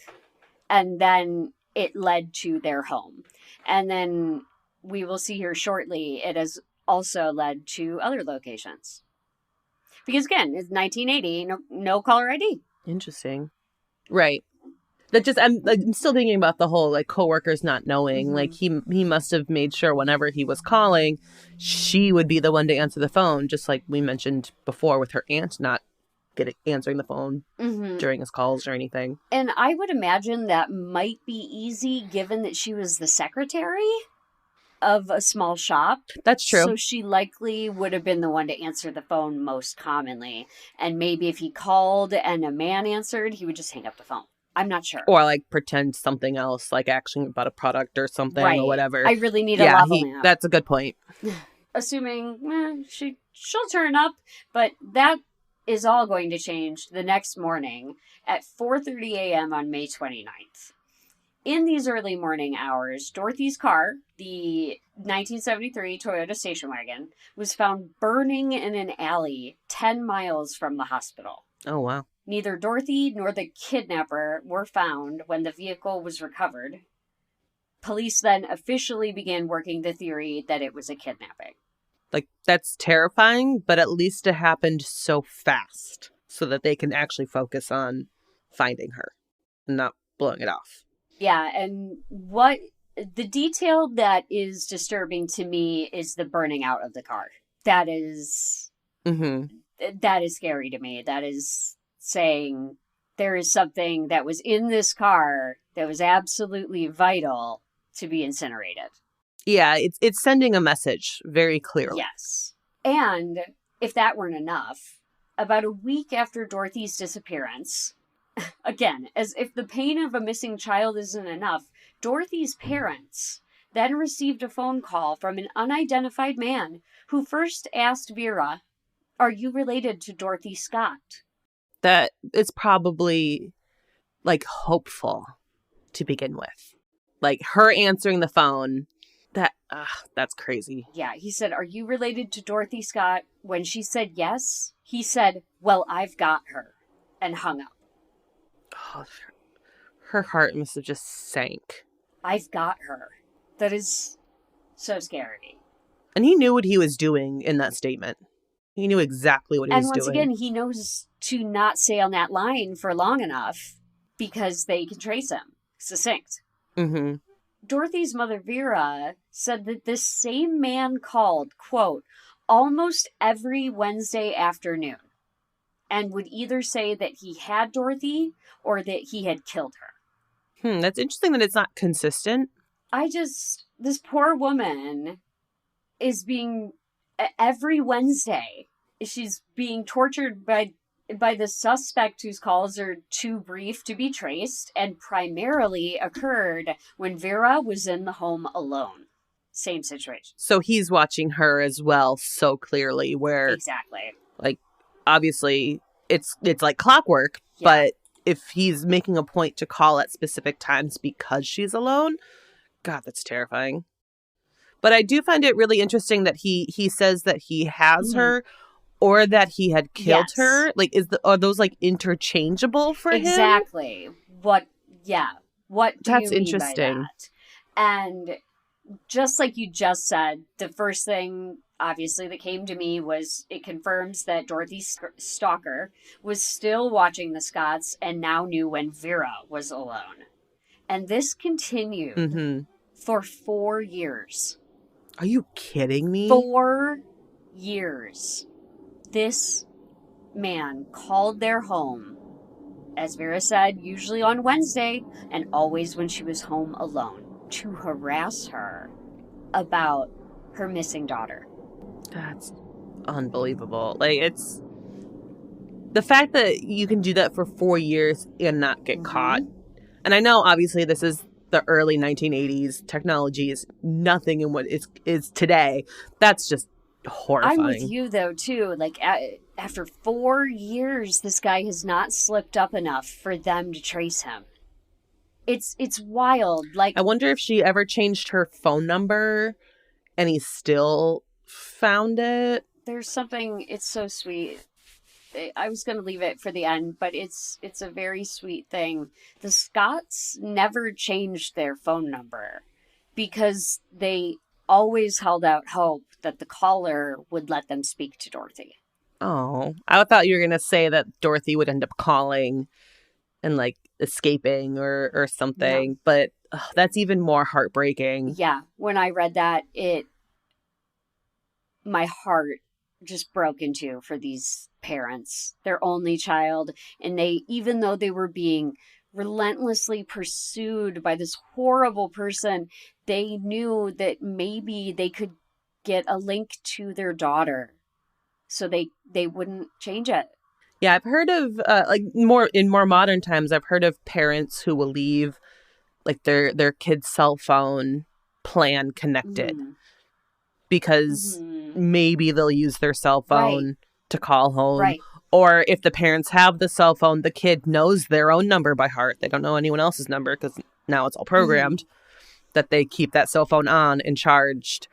and then it led to their home. And then we will see here shortly, it has also led to other locations. Because again, it's 1980, no caller ID. Interesting. Right. That just I'm still thinking about the whole like coworkers not knowing. Like he must have made sure whenever he was calling, she would be the one to answer the phone, just like we mentioned before with her aunt not answering the phone during his calls or anything. And I would imagine that might be easy given that she was the secretary of a small shop. That's true. So she likely would have been the one to answer the phone most commonly. And maybe if he called and a man answered, he would just hang up the phone. I'm not sure. Or like pretend something else, like asking about a product or something or whatever. I really need a lava lamp. That's a good point. Assuming she'll turn up, but that is all going to change the next morning at 4:30 a.m. on May 29th. In these early morning hours, Dorothy's car, the 1973 Toyota station wagon, was found burning in an alley 10 miles from the hospital. Oh, wow. Neither Dorothy nor the kidnapper were found when the vehicle was recovered. Police then officially began working the theory that it was a kidnapping. Like, that's terrifying, but at least it happened so fast so that they can actually focus on finding her and not blowing it off. Yeah, and the detail that is disturbing to me is the burning out of the car. That is scary to me. That is saying there is something that was in this car that was absolutely vital to be incinerated. Yeah, it's sending a message very clearly. Yes. And if that weren't enough, About a week after Dorothy's disappearance, again, as if the pain of a missing child isn't enough, Dorothy's parents then received a phone call from an unidentified man who first asked Vera, "Are you related to Dorothy Scott?" That it's probably like hopeful to begin with. Like her answering the phone, that's crazy. Yeah, he said, "Are you related to Dorothy Scott?" When she said yes, he said, "Well, I've got her," and hung up. Oh, her heart must have just sank. I've got her. That is so scary. And he knew what he was doing in that statement. He knew exactly what he was doing. And once again, he knows to not stay on that line for long enough because they can trace him. Succinct. Mm-hmm. Dorothy's mother, Vera, said that this same man called, quote, almost every Wednesday afternoon and would either say that he had Dorothy or that he had killed her. That's interesting that it's not consistent. This poor woman is being, every Wednesday, she's being tortured by the suspect whose calls are too brief to be traced and primarily occurred when Vera was in the home alone. Same situation. So he's watching her as well so clearly where... Exactly. Like, obviously, it's like clockwork, Yeah. But if he's making a point to call at specific times because she's alone, God, that's terrifying. But I do find it really interesting that he says that he has her or that he had killed her. Like, are those like interchangeable for him? Exactly. What do That's you mean interesting. by that? And just like you just said, the first thing, obviously, that came to me was it confirms that Dorothy's stalker was still watching the Scotts and now knew when Vera was alone. And this continued for 4 years. Are you kidding me? 4 years. This man called their home, as Vera said, usually on Wednesday and always when she was home alone, to harass her about her missing daughter. That's unbelievable. Like, it's the fact that you can do that for 4 years and not get caught. And I know, obviously, this is the early 1980s. Technology is nothing in what is today. That's just horrifying. I'm with you, though, too. Like, after 4 years, this guy has not slipped up enough for them to trace him. It's wild. Like, I wonder if she ever changed her phone number and he still found it. There's something, it's so sweet. I was going to leave it for the end, but it's a very sweet thing. The Scotts never changed their phone number because they always held out hope that the caller would let them speak to Dorothy. Oh, I thought you were going to say that Dorothy would end up calling and like escaping or something, no. But that's even more heartbreaking. Yeah, when I read that, my heart just broke in two for these parents, their only child, and even though they were being relentlessly pursued by this horrible person, they knew that maybe they could get a link to their daughter, so they wouldn't change it. Yeah, I've heard of in more modern times, I've heard of parents who will leave like their kid's cell phone plan connected because maybe they'll use their cell phone to call home. Right. Or if the parents have the cell phone, the kid knows their own number by heart. They don't know anyone else's number because now it's all programmed that they keep that cell phone on and charged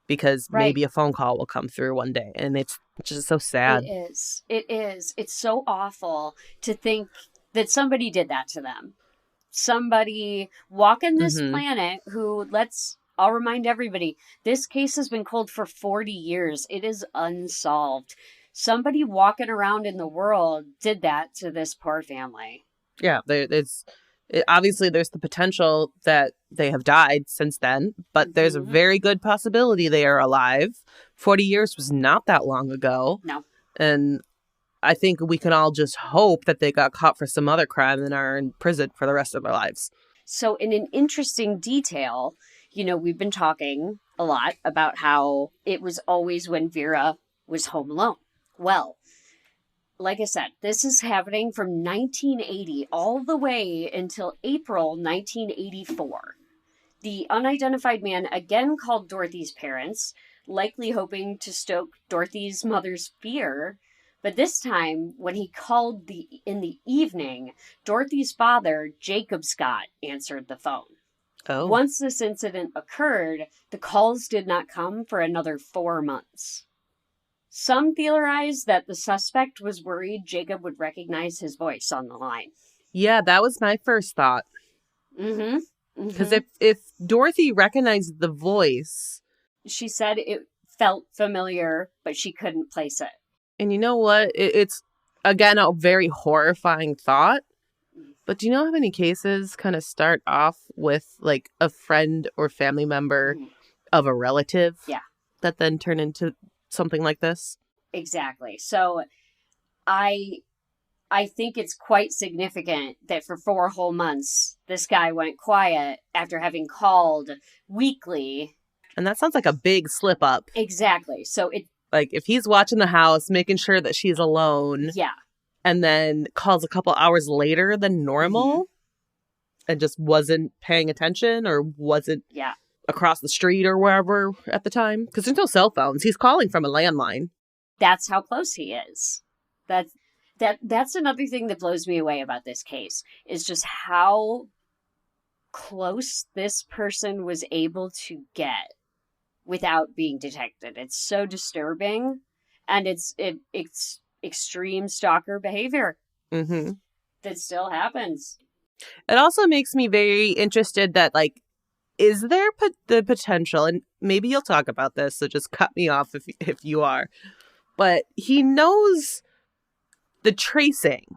because maybe a phone call will come through one day. And it's just so sad. It is. It's so awful to think that somebody did that to them. Somebody walking this planet who, I'll remind everybody, this case has been cold for 40 years. It is unsolved. Somebody walking around in the world did that to this poor family. Yeah, obviously there's the potential that they have died since then, but there's a very good possibility they are alive. 40 years was not that long ago. No. And I think we can all just hope that they got caught for some other crime and are in prison for the rest of their lives. So in an interesting detail, we've been talking a lot about how it was always when Vera was home alone. Well, like I said, this is happening from 1980 all the way until April 1984. The unidentified man again called Dorothy's parents, likely hoping to stoke Dorothy's mother's fear. But this time, when he called in the evening, Dorothy's father, Jacob Scott, answered the phone. Oh. Once this incident occurred, the calls did not come for another 4 months. Some theorize that the suspect was worried Jacob would recognize his voice on the line. Yeah, that was my first thought. Because if Dorothy recognized the voice... She said it felt familiar, but she couldn't place it. And you know what? It's, again, a very horrifying thought. But do you know how many cases kind of start off with, like, a friend or family member of a relative? Yeah. That then turn into something like this? Exactly. So I think it's quite significant that for 4 whole months, this guy went quiet after having called weekly. And that sounds like a big slip up. Exactly. So like, if he's watching the house, making sure that she's alone. Yeah. And then calls a couple hours later than normal and just wasn't paying attention or wasn't across the street or wherever at the time. Because there's no cell phones. He's calling from a landline. That's how close he is. That's another thing that blows me away about this case is just how close this person was able to get without being detected. It's so disturbing, and it's extreme stalker behavior that still happens. It also makes me very interested that, like, is there the potential, and maybe you'll talk about this, so just cut me off if you are, but he knows the tracing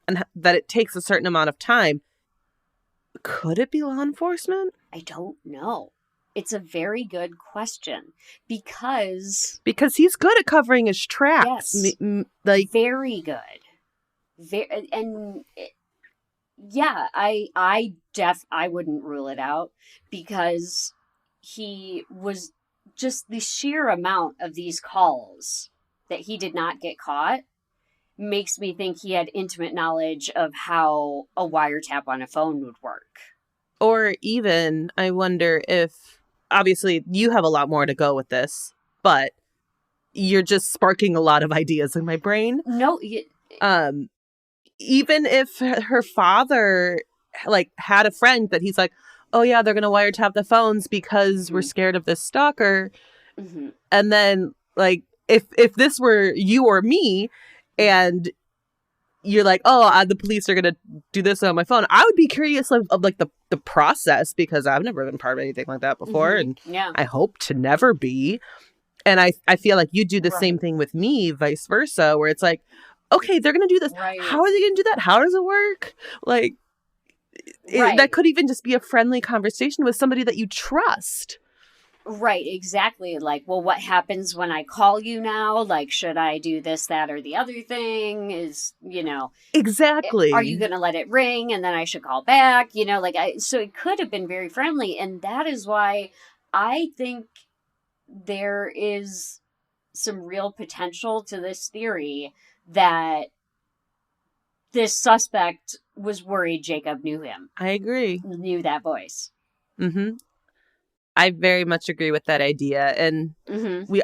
and that it takes a certain amount of time. Could it be law enforcement? I don't know. It's a very good question because he's good at covering his tracks. Yes, very good. I wouldn't rule it out because he was just the sheer amount of these calls that he did not get caught makes me think he had intimate knowledge of how a wiretap on a phone would work. Or even, I wonder if, obviously, you have a lot more to go with this, but you're just sparking a lot of ideas in my brain. No, even if her father, like, had a friend that he's like, oh yeah, they're gonna wiretap the phones because we're scared of this stalker. And then, like, if this were you or me, and you're like, oh, the police are going to do this on my phone, I would be curious of like, the process, because I've never been part of anything like that before. And I hope to never be. And I feel like you do the same thing with me, vice versa, where it's like, okay, they're going to do this. Right. How are they going to do that? How does it work? Like, that could even just be a friendly conversation with somebody that you trust. Right, exactly. Like, well, what happens when I call you now? Like, should I do this, that, or the other thing? Exactly. Are you going to let it ring and then I should call back? So it could have been very friendly. And that is why I think there is some real potential to this theory that this suspect was worried Jacob knew him. I agree. Knew that voice. I very much agree with that idea. And we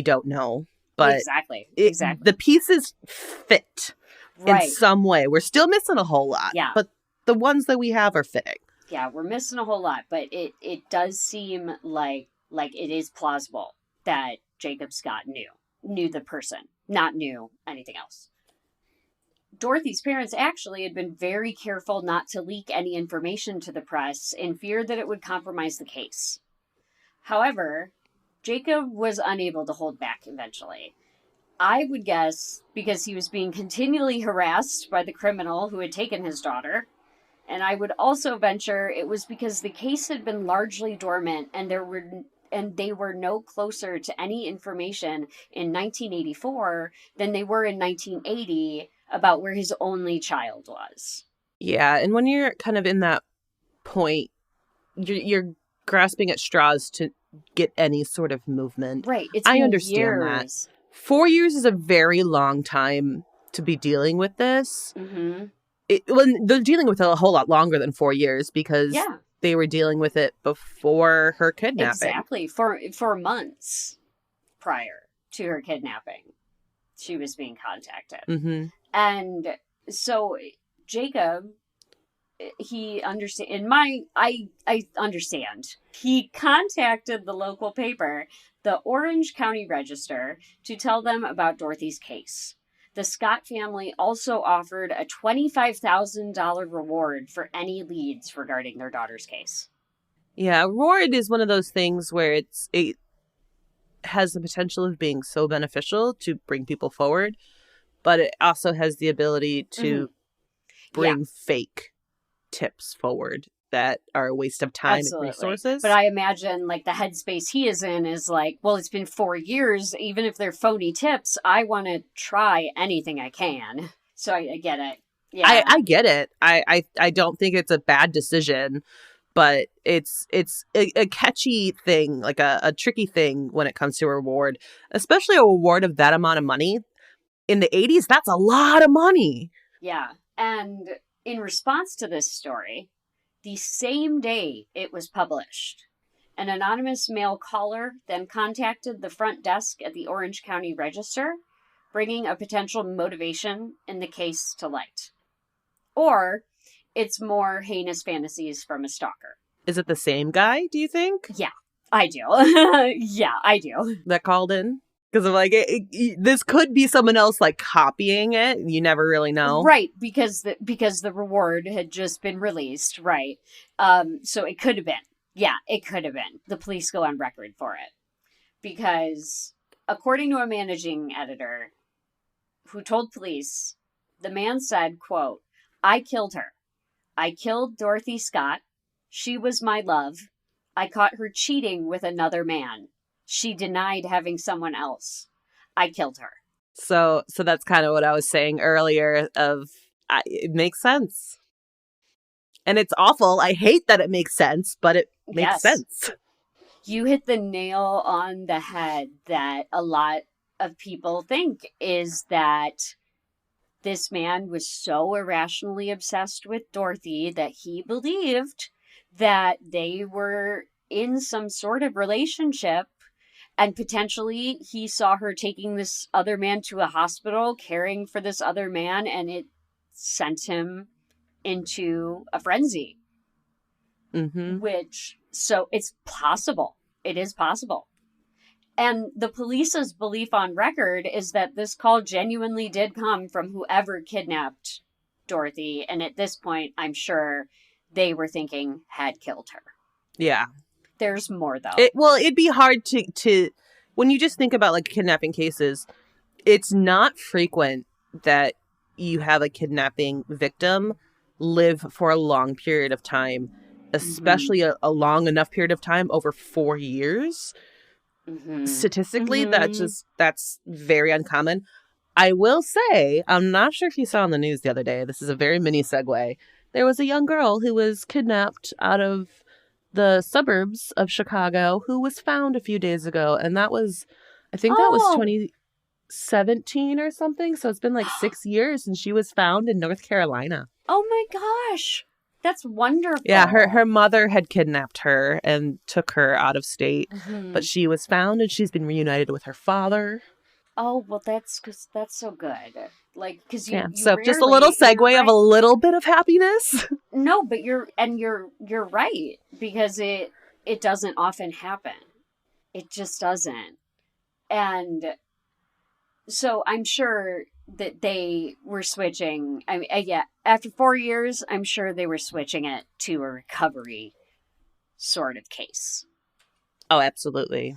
don't know. But exactly. The pieces fit in some way. We're still missing a whole lot. Yeah. But the ones that we have are fitting. Yeah, we're missing a whole lot. But it does seem like it is plausible that Jacob Scott knew the person, not knew anything else. Dorothy's parents actually had been very careful not to leak any information to the press in fear that it would compromise the case. However, Jacob was unable to hold back eventually. I would guess because he was being continually harassed by the criminal who had taken his daughter. And I would also venture it was because the case had been largely dormant and they were no closer to any information in 1984 than they were in 1980 about where his only child was. Yeah, and when you're kind of in that point, you're grasping at straws to get any sort of movement. Right. I understand years. That. 4 years is a very long time to be dealing with this. Mm-hmm. They're dealing with it a whole lot longer than 4 years because they were dealing with it before her kidnapping. Exactly. For months prior to her kidnapping, she was being contacted. Mm-hmm. And so Jacob, he I understand. He contacted the local paper, the Orange County Register, to tell them about Dorothy's case. The Scott family also offered a $25,000 reward for any leads regarding their daughter's case. Yeah, reward is one of those things where it has the potential of being so beneficial to bring people forward, but it also has the ability to bring fake tips forward that are a waste of time and resources. But I imagine like the headspace he is in is like, well, it's been 4 years. Even if they're phony tips, I want to try anything I can. So I get it. Yeah, I get it. I don't think it's a bad decision, but it's a catchy thing, like a tricky thing when it comes to a reward, especially a reward of that amount of money. In the 80s, that's a lot of money. Yeah. And in response to this story, the same day it was published, an anonymous male caller then contacted the front desk at the Orange County Register, bringing a potential motivation in the case to light. Or it's more heinous fantasies from a stalker. Is it the same guy, do you think? Yeah, I do. Yeah, I do. That called in? Because I'm like, this could be someone else like copying it. You never really know, right? Because the reward had just been released, right? So it could have been. Yeah, it could have been. The police go on record for it because, according to a managing editor who told police, the man said, "Quote: I killed her. I killed Dorothy Scott. She was my love. I caught her cheating with another man. She denied having someone else. I killed her." So that's kind of what I was saying earlier it makes sense. And it's awful. I hate that it makes sense, but it makes sense. You hit the nail on the head that a lot of people think is that this man was so irrationally obsessed with Dorothy that he believed that they were in some sort of relationship. And potentially he saw her taking this other man to a hospital, caring for this other man, and it sent him into a frenzy. Mm-hmm. So it's possible. It is possible. And the police's belief on record is that this call genuinely did come from whoever kidnapped Dorothy. And at this point, I'm sure they were thinking had killed her. Yeah. There's more, though. It'd be hard to when you just think about like kidnapping cases, it's not frequent that you have a kidnapping victim live for a long period of time, especially a long enough period of time, over 4 years. Mm-hmm. Statistically, that's very uncommon. I will say, I'm not sure if you saw on the news the other day, this is a very mini segue. There was a young girl who was kidnapped out of the suburbs of Chicago who was found a few days ago. And that was, I think that was 2017 or something. So it's been like 6 years and she was found in North Carolina. Oh my gosh. That's wonderful. Yeah, her mother had kidnapped her and took her out of state. Mm-hmm. But she was found and she's been reunited with her father. Oh, well, that's so good. Like, because you so just a little segue of a little bit of happiness. No, but you're right, because it doesn't often happen. It just doesn't. And so I'm sure that they were switching. I mean, after 4 years, I'm sure they were switching it to a recovery sort of case. Oh, absolutely.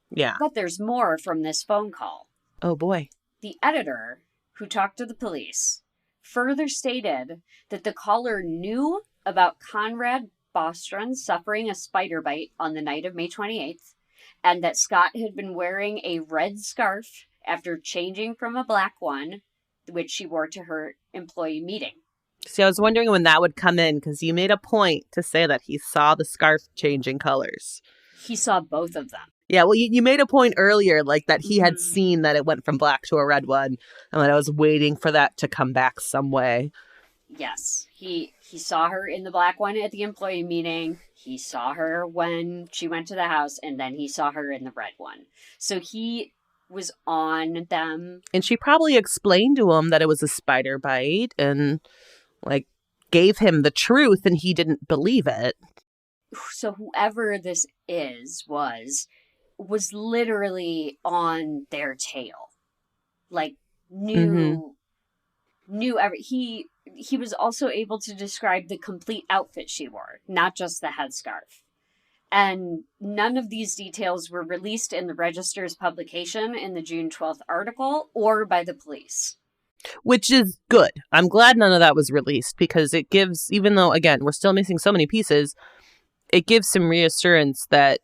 Yeah. But there's more from this phone call. Oh, boy. The editor, who talked to the police, further stated that the caller knew about Conrad Bostron suffering a spider bite on the night of May 28th, and that Scott had been wearing a red scarf after changing from a black one, which she wore to her employee meeting. See, I was wondering when that would come in, because you made a point to say that he saw the scarf changing colors. He saw both of them. Yeah, well, you made a point earlier, like that he had Mhm. seen that it went from black to a red one, and that I was waiting for that to come back some way. Yes, he saw her in the black one at the employee meeting. He saw her when she went to the house, and then he saw her in the red one. So he was on them. And she probably explained to him that it was a spider bite and, like, gave him the truth, and he didn't believe it. So whoever this was literally on their tail, like Mm-hmm. knew every he was also able to describe the complete outfit she wore, not just the headscarf. And none of these details were released in the Register's publication in the June 12th article or by the police. Which is good. I'm glad none of that was released because it gives, even though, again, we're still missing so many pieces, it gives some reassurance that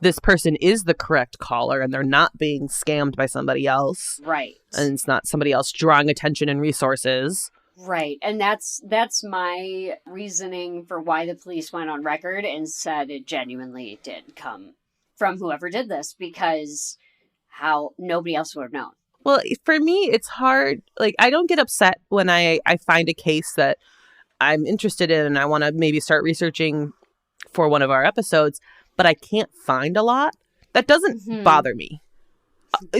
this person is the correct caller and they're not being scammed by somebody else. Right. And it's not somebody else drawing attention and resources. Right. And that's my reasoning for why the police went on record and said it genuinely did come from whoever did this, because how nobody else would have known. Well, for me, it's hard. Like, I don't get upset when I find a case that I'm interested in and I want to maybe start researching for one of our episodes, but I can't find a lot. That doesn't bother me.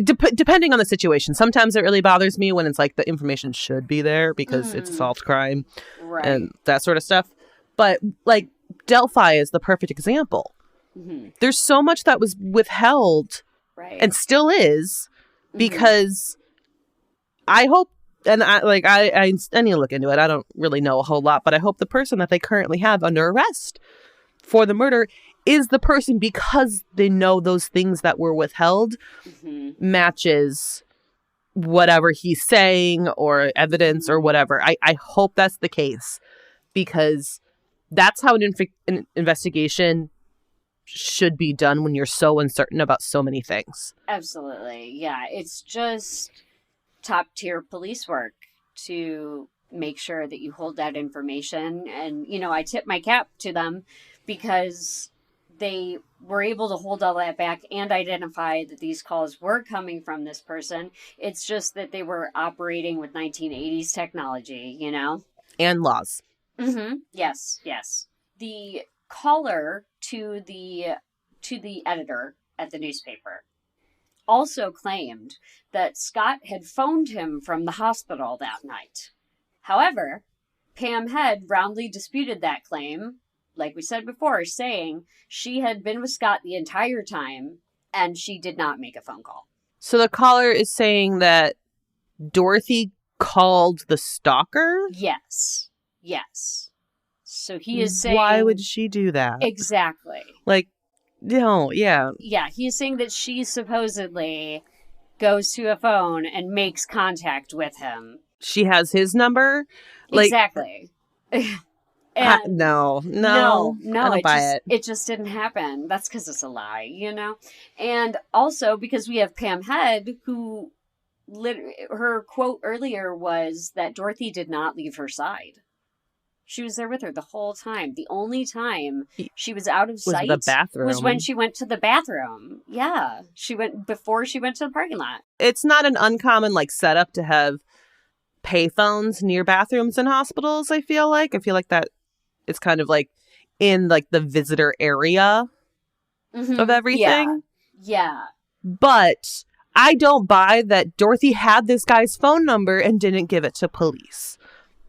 Depending on the situation. Sometimes it really bothers me when it's like the information should be there because it's a solved crime and that sort of stuff. But like Delphi is the perfect example. There's so much that was withheld and still is because I hope, and I need to look into it. I don't really know a whole lot, but I hope the person that they currently have under arrest for the murder is the person, because they know those things that were withheld matches whatever he's saying or evidence or whatever. I hope that's the case, because that's how an investigation should be done when you're so uncertain about so many things. Absolutely. Yeah. It's just top tier police work to make sure that you hold that information. And, I tip my cap to them because they were able to hold all that back and identify that these calls were coming from this person. It's just that they were operating with 1980s technology, And laws. Yes, yes. The caller to the editor at the newspaper also claimed that Scott had phoned him from the hospital that night. However, Pam Head roundly disputed that claim, like we said before, saying she had been with Scott the entire time and she did not make a phone call. So the caller is saying that Dorothy called the stalker? Yes. Yes. So he is saying... Why would she do that? Exactly. Like, no, yeah. Yeah, he is saying that she supposedly goes to a phone and makes contact with him. She has his number? Like, exactly. No, I don't buy it. It just didn't happen. That's because it's a lie, And also because we have Pam Head, who her quote earlier was that Dorothy did not leave her side. She was there with her the whole time. The only time she was out of sight was when she went to the bathroom. Yeah, she went before she went to the parking lot. It's not an uncommon setup to have payphones near bathrooms in hospitals. I feel like that it's kind of like in the visitor area of everything. Yeah. But I don't buy that Dorothy had this guy's phone number and didn't give it to police.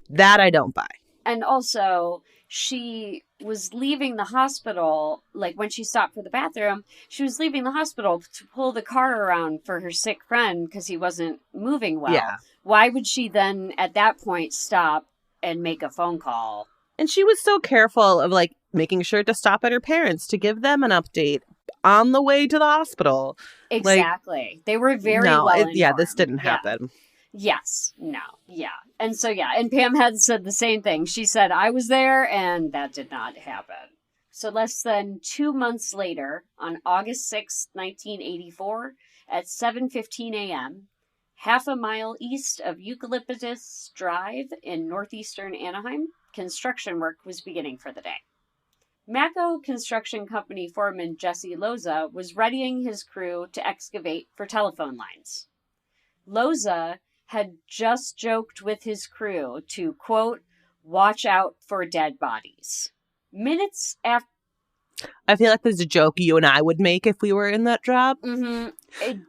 That I don't buy. And also, she was leaving the hospital, when she stopped for the bathroom, she was leaving the hospital to pull the car around for her sick friend because he wasn't moving well. Yeah. Why would she then, at that point, stop and make a phone call? And she was so careful of, making sure to stop at her parents to give them an update on the way to the hospital. Exactly. They were very well informed. Yeah, this didn't happen. Yes. No. Yeah. And so, and Pam had said the same thing. She said, I was there, and that did not happen. So less than 2 months later, on August 6, 1984, at 7:15 a.m., half a mile east of Eucalyptus Drive in northeastern Anaheim, construction work was beginning for the day. Mako Construction Company foreman Jesse Loza was readying his crew to excavate for telephone lines. Loza had just joked with his crew to, quote, watch out for dead bodies. Minutes after... I feel like there's a joke you and I would make if we were in that job,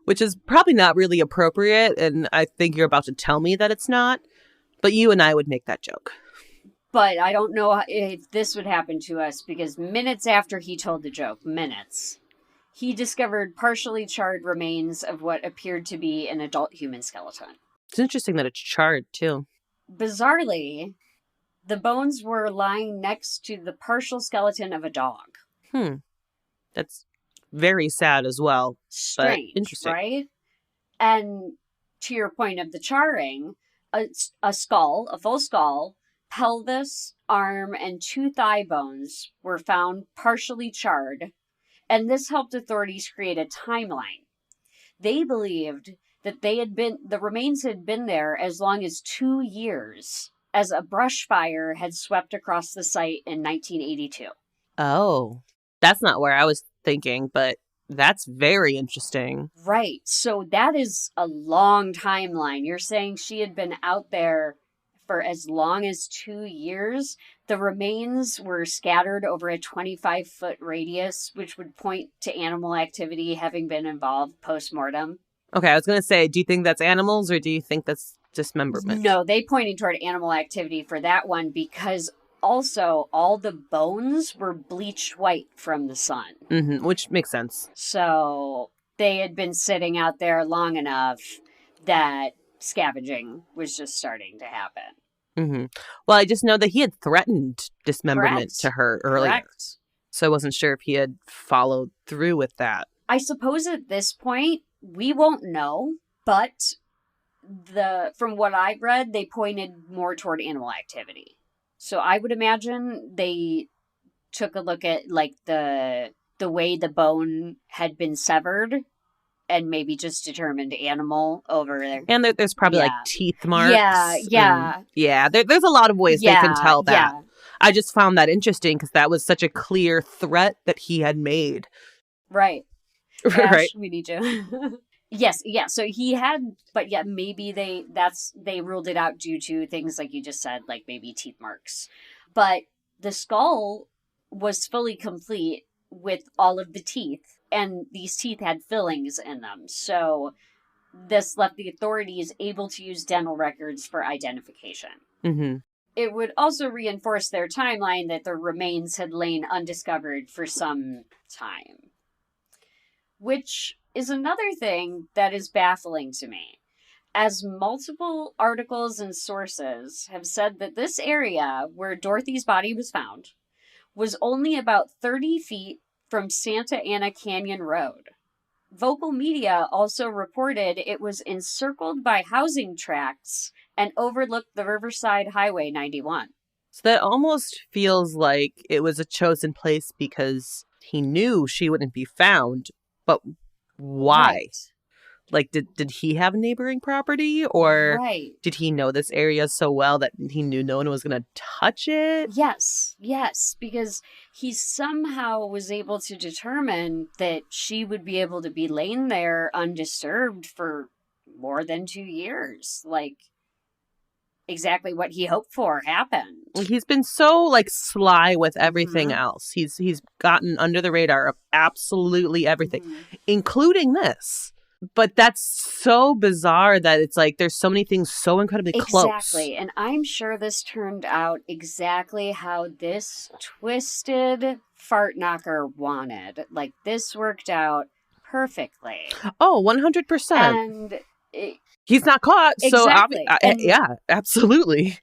which is probably not really appropriate, and I think you're about to tell me that it's not, but you and I would make that joke. But I don't know if this would happen to us, because minutes after he told the joke, he discovered partially charred remains of what appeared to be an adult human skeleton. It's interesting that it's charred, too. Bizarrely, the bones were lying next to the partial skeleton of a dog. That's very sad as well. Strange, but interesting. Right? And to your point of the charring, a full skull, pelvis, arm, and 2 thigh bones were found partially charred, and this helped authorities create a timeline. They believed that the remains had been there as long as 2 years, as a brush fire had swept across the site in 1982. Oh, that's not where I was thinking, but that's very interesting. Right. So that is a long timeline. You're saying she had been out there for as long as 2 years. The remains were scattered over a 25-foot radius, which would point to animal activity having been involved post-mortem. Okay, I was going to say, do you think that's animals or do you think that's dismemberment? No, they pointed toward animal activity for that one because also all the bones were bleached white from the sun. Which makes sense. So they had been sitting out there long enough that scavenging was just starting to happen. Well, I just know that he had threatened dismemberment to her earlier. Correct. So I wasn't sure if he had followed through with that. I suppose at this point, we won't know, but from what I've read, they pointed more toward animal activity. So I would imagine they took a look at like the way the bone had been severed and maybe just determined animal over there. And there's probably like teeth marks. Yeah. There's a lot of ways they can tell that. Yeah. I just found that interesting because that was such a clear threat that he had made. Right. Right. Ash, we need you. Yes, yeah. So he had, but yeah, maybe they ruled it out due to things like you just said, like maybe teeth marks. But the skull was fully complete with all of the teeth, and these teeth had fillings in them. So this left the authorities able to use dental records for identification. It would also reinforce their timeline that the remains had lain undiscovered for some time. Which is another thing that is baffling to me, as multiple articles and sources have said that this area where Dorothy's body was found was only about 30 feet from Santa Ana Canyon Road. Vocal media also reported it was encircled by housing tracts and overlooked the Riverside Highway 91. So that almost feels like it was a chosen place because he knew she wouldn't be found. But why? Right. Like, did he have neighboring property? Or did he know this area so well that he knew no one was going to touch it? Yes, because he somehow was able to determine that she would be able to be laying there undisturbed for more than 2 years. Like, exactly what he hoped for happened. He's been so like sly with everything else. He's gotten under the radar of absolutely everything, including this. But that's so bizarre that it's like there's so many things so incredibly close. Exactly. And I'm sure this turned out exactly how this twisted fart knocker wanted. Like, this worked out perfectly. Oh, 100%. And he's not caught. Exactly. So, yeah, absolutely.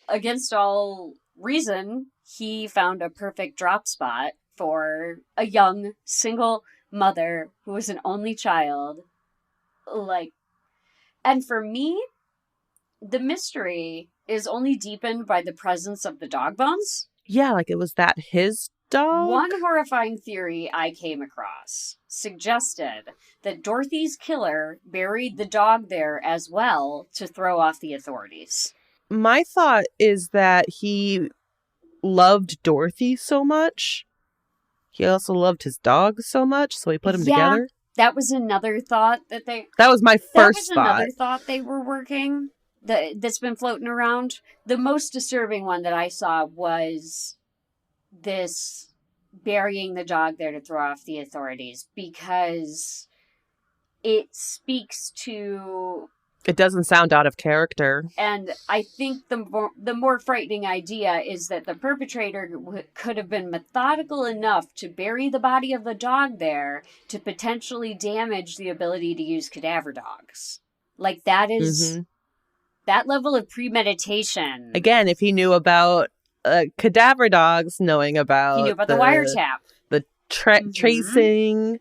Against all reason, he found a perfect drop spot for a young, single mother who was an only child. Like, and for me, the mystery is only deepened by the presence of the dog bones. Yeah, like it was that his dog? One horrifying theory I came across suggested that Dorothy's killer buried the dog there as well to throw off the authorities. My thought is that he loved Dorothy so much he also loved his dog so much, so he put them Yeah, together. that was another thought that they... That was my That first was thought. another thought they were working that's been floating around. The most disturbing one that I saw was this burying the dog there to throw off the authorities, because it speaks to... It doesn't sound out of character. And I think the more frightening idea is that the perpetrator could have been methodical enough to bury the body of the dog there to potentially damage the ability to use cadaver dogs. Like, that is... That level of premeditation. Again, if he knew about cadaver dogs, knowing about... He knew about the wiretap. The tracing.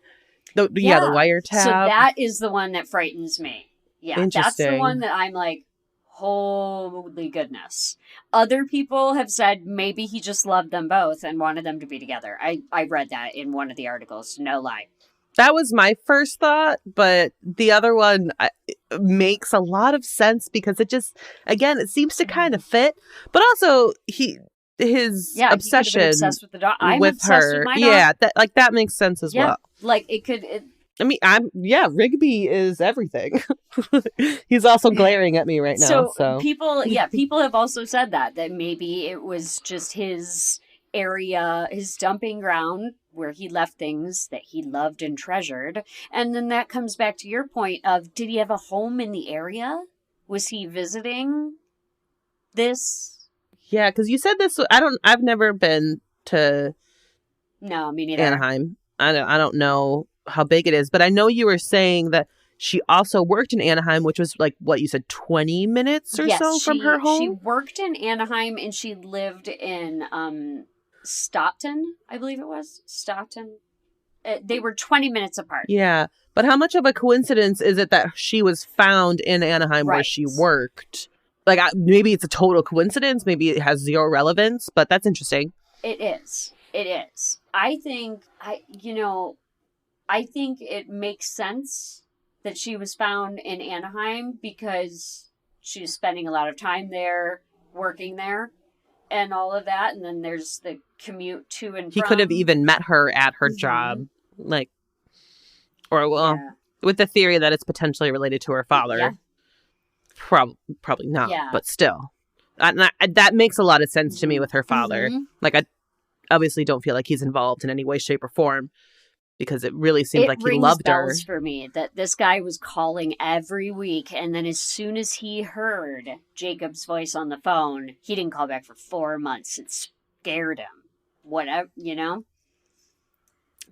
The wiretap. So that is the one that frightens me. Yeah, that's the one that I'm like, holy goodness. Other people have said maybe he just loved them both and wanted them to be together. I read that in one of the articles, no lie. That was my first thought, but the other one makes a lot of sense because it just, again, it seems to kind of fit. But also, his obsession he obsessed with the dog. I'm with obsessed her, with my dog. that makes sense as well. Like it could. Rigby is everything. He's also glaring at me right now. So people have also said that maybe it was just his area, his dumping ground where he left things that he loved and treasured. And then that comes back to your point of, did he have a home in the area? Was he visiting this? Yeah, because you said this. I've never been to. No, me neither. Anaheim. I don't know how big it is, but I know you were saying that she also worked in Anaheim, which was like what you said, 20 minutes or so from her home. She worked in Anaheim and she lived in Stockton, I believe it was. Stockton. They were 20 minutes apart. Yeah, but how much of a coincidence is it that she was found in Anaheim where she worked? Like, maybe it's a total coincidence. Maybe it has zero relevance, but that's interesting. It is. It is. I think it makes sense that she was found in Anaheim because she was spending a lot of time there, working there, and all of that. And then there's the commute to and from. He could have even met her at her job, with the theory that it's potentially related to her father. Yeah. Probably not, but still. That makes a lot of sense to me with her father. Like, I obviously don't feel like he's involved in any way, shape, or form, because it really seems like he loved her. It rings bells for me that this guy was calling every week, and then as soon as he heard Jacob's voice on the phone, he didn't call back for 4 months. It scared him. Whatever,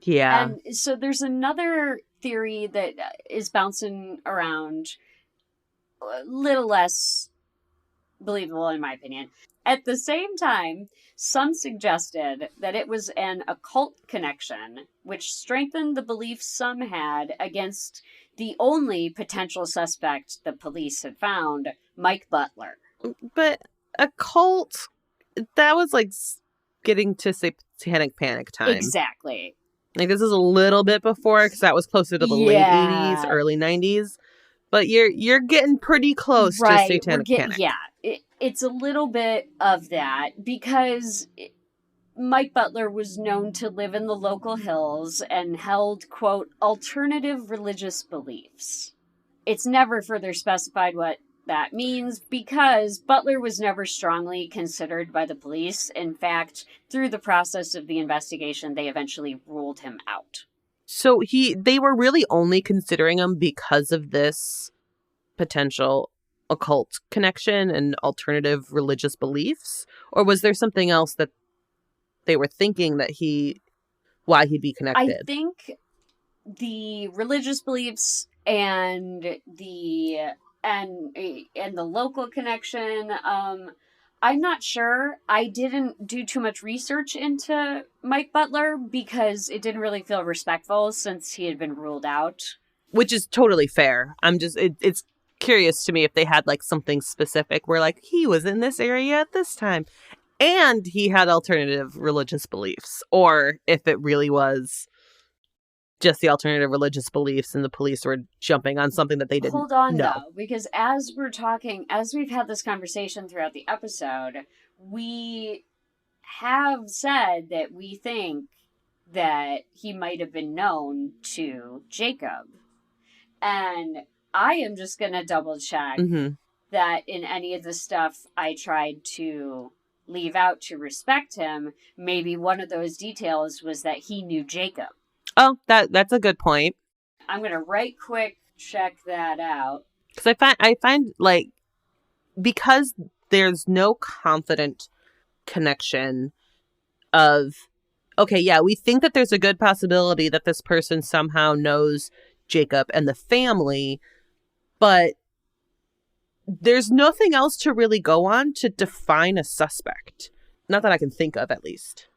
Yeah. And so there's another theory that is bouncing around, a little less believable in my opinion. At the same time, some suggested that it was an occult connection, which strengthened the belief some had against the only potential suspect the police had found, Mike Butler. But occult, that was like getting to satanic panic time. Exactly. Like, this is a little bit before, because that was closer to the late 80s, early 90s. But you're getting pretty close to satanic panic. Yeah, it's a little bit of that, because Mike Butler was known to live in the local hills and held, quote, alternative religious beliefs. It's never further specified what that means, because Butler was never strongly considered by the police. In fact, through the process of the investigation, they eventually ruled him out. So they were really only considering him because of this potential occult connection and alternative religious beliefs? Or was there something else that they were thinking that why he'd be connected? I think the religious beliefs and the local connection, I'm not sure. I didn't do too much research into Mike Butler because it didn't really feel respectful since he had been ruled out. Which is totally fair. It's curious to me if they had like something specific where like he was in this area at this time and he had alternative religious beliefs, or if it really was just the alternative religious beliefs and the police were jumping on something that they didn't know. Hold on, though, because as we've had this conversation throughout the episode, we have said that we think that he might have been known to Jacob. And I am just going to double check that in any of the stuff I tried to leave out to respect him, maybe one of those details was that he knew Jacob. Oh, that's a good point. I'm going to right quick check that out. Because I find like, because there's no confident connection of, okay, yeah, we think that there's a good possibility that this person somehow knows Jacob and the family, but there's nothing else to really go on to define a suspect. Not that I can think of, at least.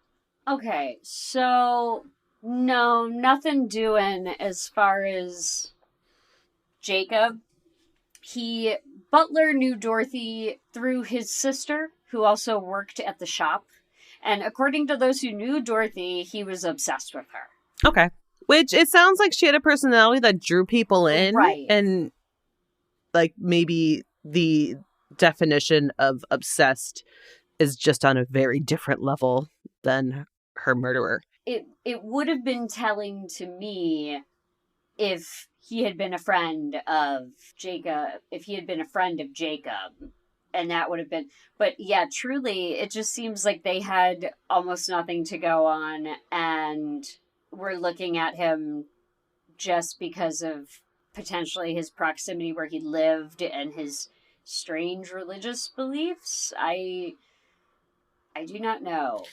Okay, so no, nothing doing as far as Jacob. Butler knew Dorothy through his sister, who also worked at the shop. And according to those who knew Dorothy, he was obsessed with her. Okay. Which, it sounds like she had a personality that drew people in. Right. And, like, maybe the definition of obsessed is just on a very different level than her murderer. It would have been telling to me if he had been a friend of Jacob, and that would have been, but yeah, truly, it just seems like they had almost nothing to go on, and we're looking at him just because of potentially his proximity where he lived and his strange religious beliefs. I do not know.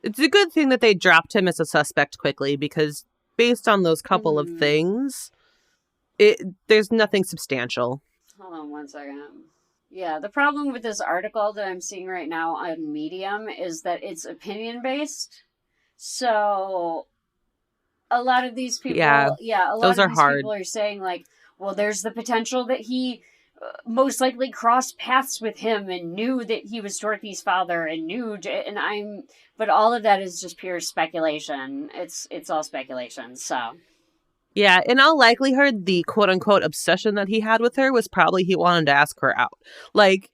It's a good thing that they dropped him as a suspect quickly, because based on those couple of things, there's nothing substantial. Hold on one second. Yeah, the problem with this article that I'm seeing right now on Medium is that it's opinion-based. So a lot of these people, people are saying, like, well, there's the potential that he most likely crossed paths with him and knew that he was Dorothy's father and but all of that is just pure speculation. It's all speculation, so. Yeah, in all likelihood, the quote-unquote obsession that he had with her was probably he wanted to ask her out. Like,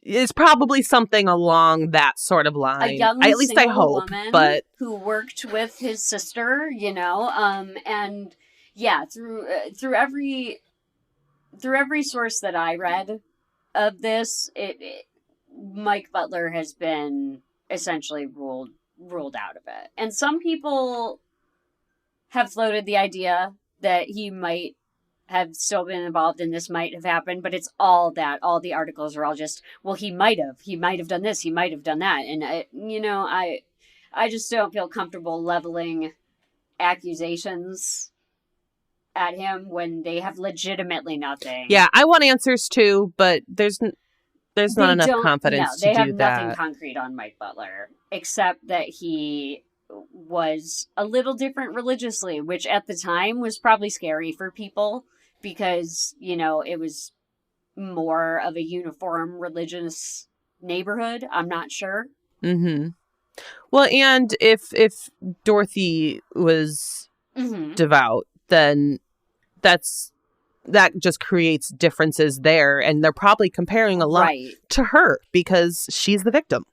it's probably something along that sort of line. A young, at least I hope, woman but who worked with his sister, and yeah, through every source that I read of this, Mike Butler has been essentially ruled out of it. And some people have floated the idea that he might have still been involved and this might have happened, but it's all the articles are all just, well, he might have done this, he might have done that. And I just don't feel comfortable leveling accusations at him when they have legitimately nothing. Yeah, I want answers too, but there's not enough confidence to do that. They have nothing concrete on Mike Butler, except that he was a little different religiously, which at the time was probably scary for people because, it was more of a uniform religious neighborhood. I'm not sure. Mm-hmm. Well, and if Dorothy was devout, then that just creates differences there, and they're probably comparing a lot to her because she's the victim.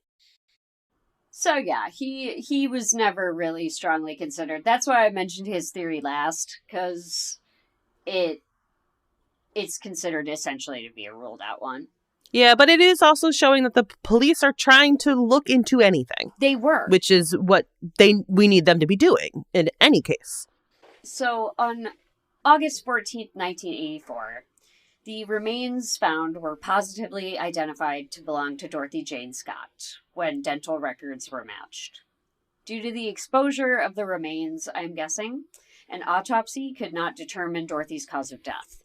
So yeah, he was never really strongly considered. That's why I mentioned his theory last, because it's considered essentially to be a ruled out one. Yeah, but it is also showing that the police are trying to look into anything. They were. Which is what we need them to be doing in any case. So on August 14th, 1984, the remains found were positively identified to belong to Dorothy Jane Scott when dental records were matched. Due to the exposure of the remains, I'm guessing, an autopsy could not determine Dorothy's cause of death.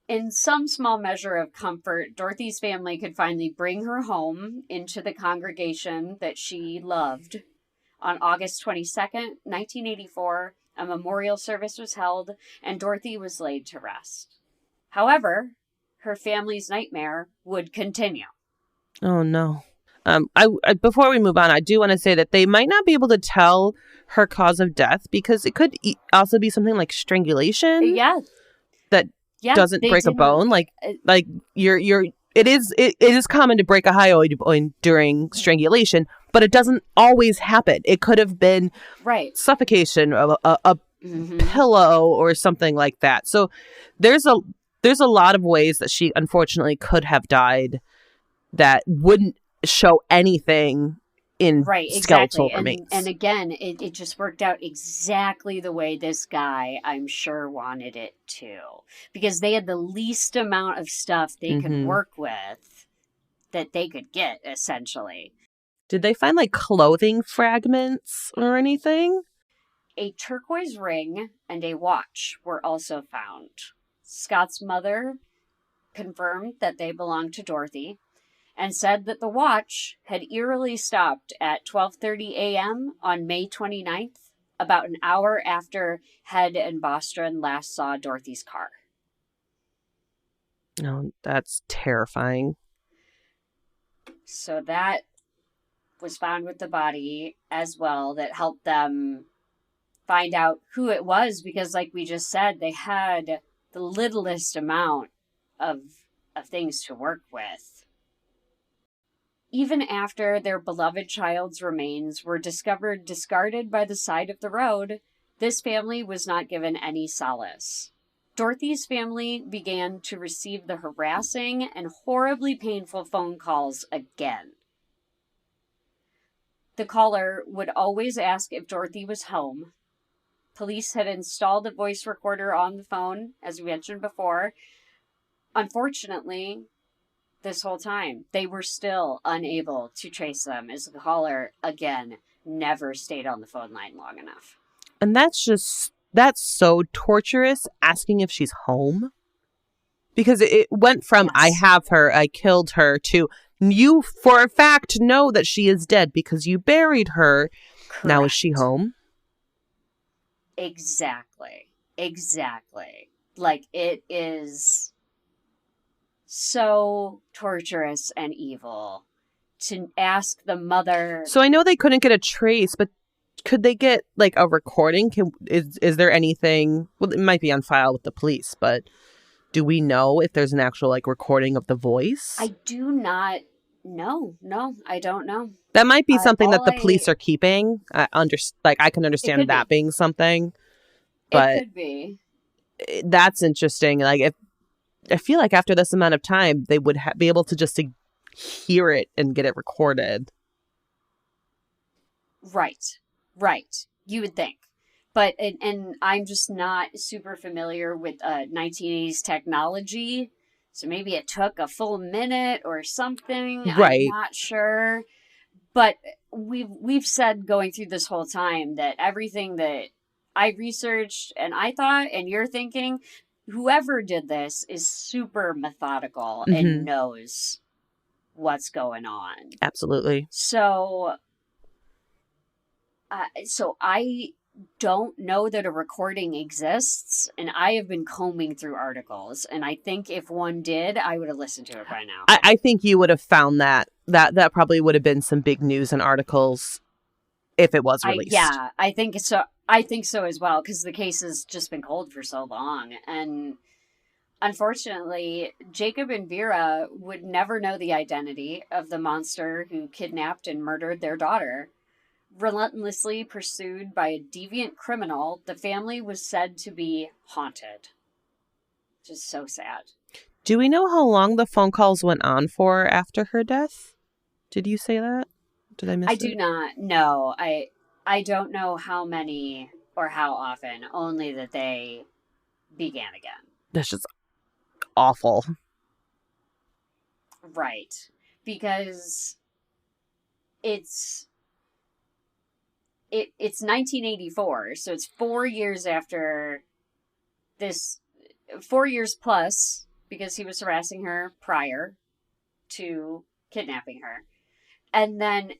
In some small measure of comfort, Dorothy's family could finally bring her home into the congregation that she loved. On August 22nd, 1984, a memorial service was held and Dorothy was laid to rest. However, her family's nightmare would continue. Oh, no. I before we move on, I do want to say that they might not be able to tell her cause of death because it could also be something like strangulation. Yeah. That doesn't break a bone. It is common to break a hyoid bone during strangulation, but it doesn't always happen. It could have been Right. suffocation, a pillow or something like that. So there's a lot of ways that she unfortunately could have died that wouldn't show anything in Right, skeletal exactly. remains. And again, it just worked out exactly the way this guy, I'm sure, wanted it to. Because they had the least amount of stuff they could work with that they could get, essentially. Did they find like clothing fragments or anything? A turquoise ring and a watch were also found. Scott's mother confirmed that they belonged to Dorothy and said that the watch had eerily stopped at 12:30 a.m. on May 29th, about an hour after Head and Bostrom last saw Dorothy's car. Oh, that's terrifying. So that was found with the body as well, that helped them find out who it was, because like we just said, they had the littlest amount of things to work with. Even after their beloved child's remains were discovered discarded by the side of the road, this family was not given any solace. Dorothy's family began to receive the harassing and horribly painful phone calls again. The caller would always ask if Dorothy was home. Police had installed a voice recorder on the phone, as we mentioned before. Unfortunately, this whole time, they were still unable to trace them, as the caller, again, never stayed on the phone line long enough. And that's so torturous, asking if she's home. Because it went from, Yes. I have her, I killed her, to you for a fact know that she is dead because you buried her. Correct. Now is she home? Exactly. Like, it is so torturous and evil to ask the mother. So I know they couldn't get a trace, but could they get like a recording? Is there anything? Well, it might be on file with the police, but do we know if there's an actual like recording of the voice? I do not know. No, I don't know. That might be something that the police are keeping. I can understand that being something, but it could be. That's interesting. Like, if I feel like after this amount of time, they would be able to just hear it and get it recorded. Right. You would think. But, and I'm just not super familiar with 1980s technology. So maybe it took a full minute or something. Right. I'm not sure. But we've said going through this whole time that everything that I researched and I thought and you're thinking, whoever did this is super methodical and knows what's going on. Absolutely. So I don't know that a recording exists, and I have been combing through articles, and I think if one did, I would have listened to it by now. I think you would have found that probably would have been some big news and articles if it was released. I think so. I think so as well, because the case has just been cold for so long, and unfortunately, Jacob and Vera would never know the identity of the monster who kidnapped and murdered their daughter. Relentlessly pursued by a deviant criminal, the family was said to be haunted. Just so sad. Do we know how long the phone calls went on for after her death? Did you say that? Did I miss it? I do not know. I don't know how many or how often, only that they began again. That's just awful. Right. Because it's 1984, so it's 4 years after this, 4 years plus, because he was harassing her prior to kidnapping her, and then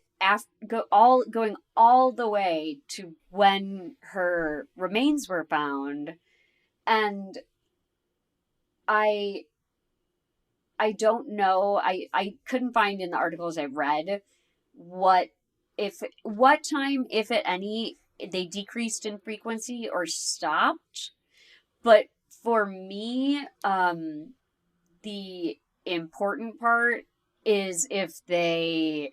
going all the way to when her remains were found, and I don't know. I couldn't find in the articles I read what time, if at any, they decreased in frequency or stopped. But for me, the important part is if they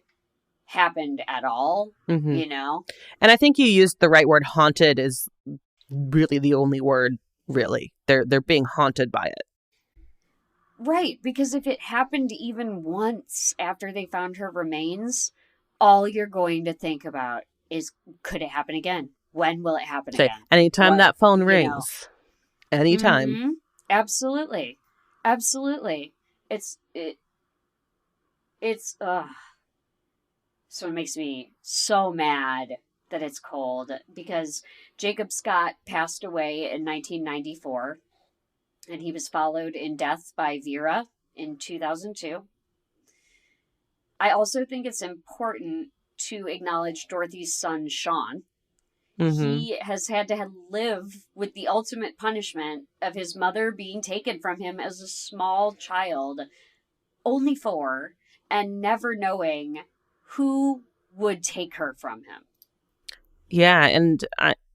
happened at all, Mm-hmm. you know? And I think you used the right word. Haunted is really the only word, really. They're being haunted by it. Right, because if it happened even once after they found her remains, all you're going to think about is, could it happen again? When will it happen Say, again? anytime What, that phone you know? rings, anytime. Mm-hmm. Absolutely. Absolutely. It's so it makes me so mad that it's cold because Jacob Scott passed away in 1994 and he was followed in death by Vera in 2002. I also think it's important to acknowledge Dorothy's son, Sean. Mm-hmm. He has had to live with the ultimate punishment of his mother being taken from him as a small child, only 4, and never knowing who would take her from him. Yeah, and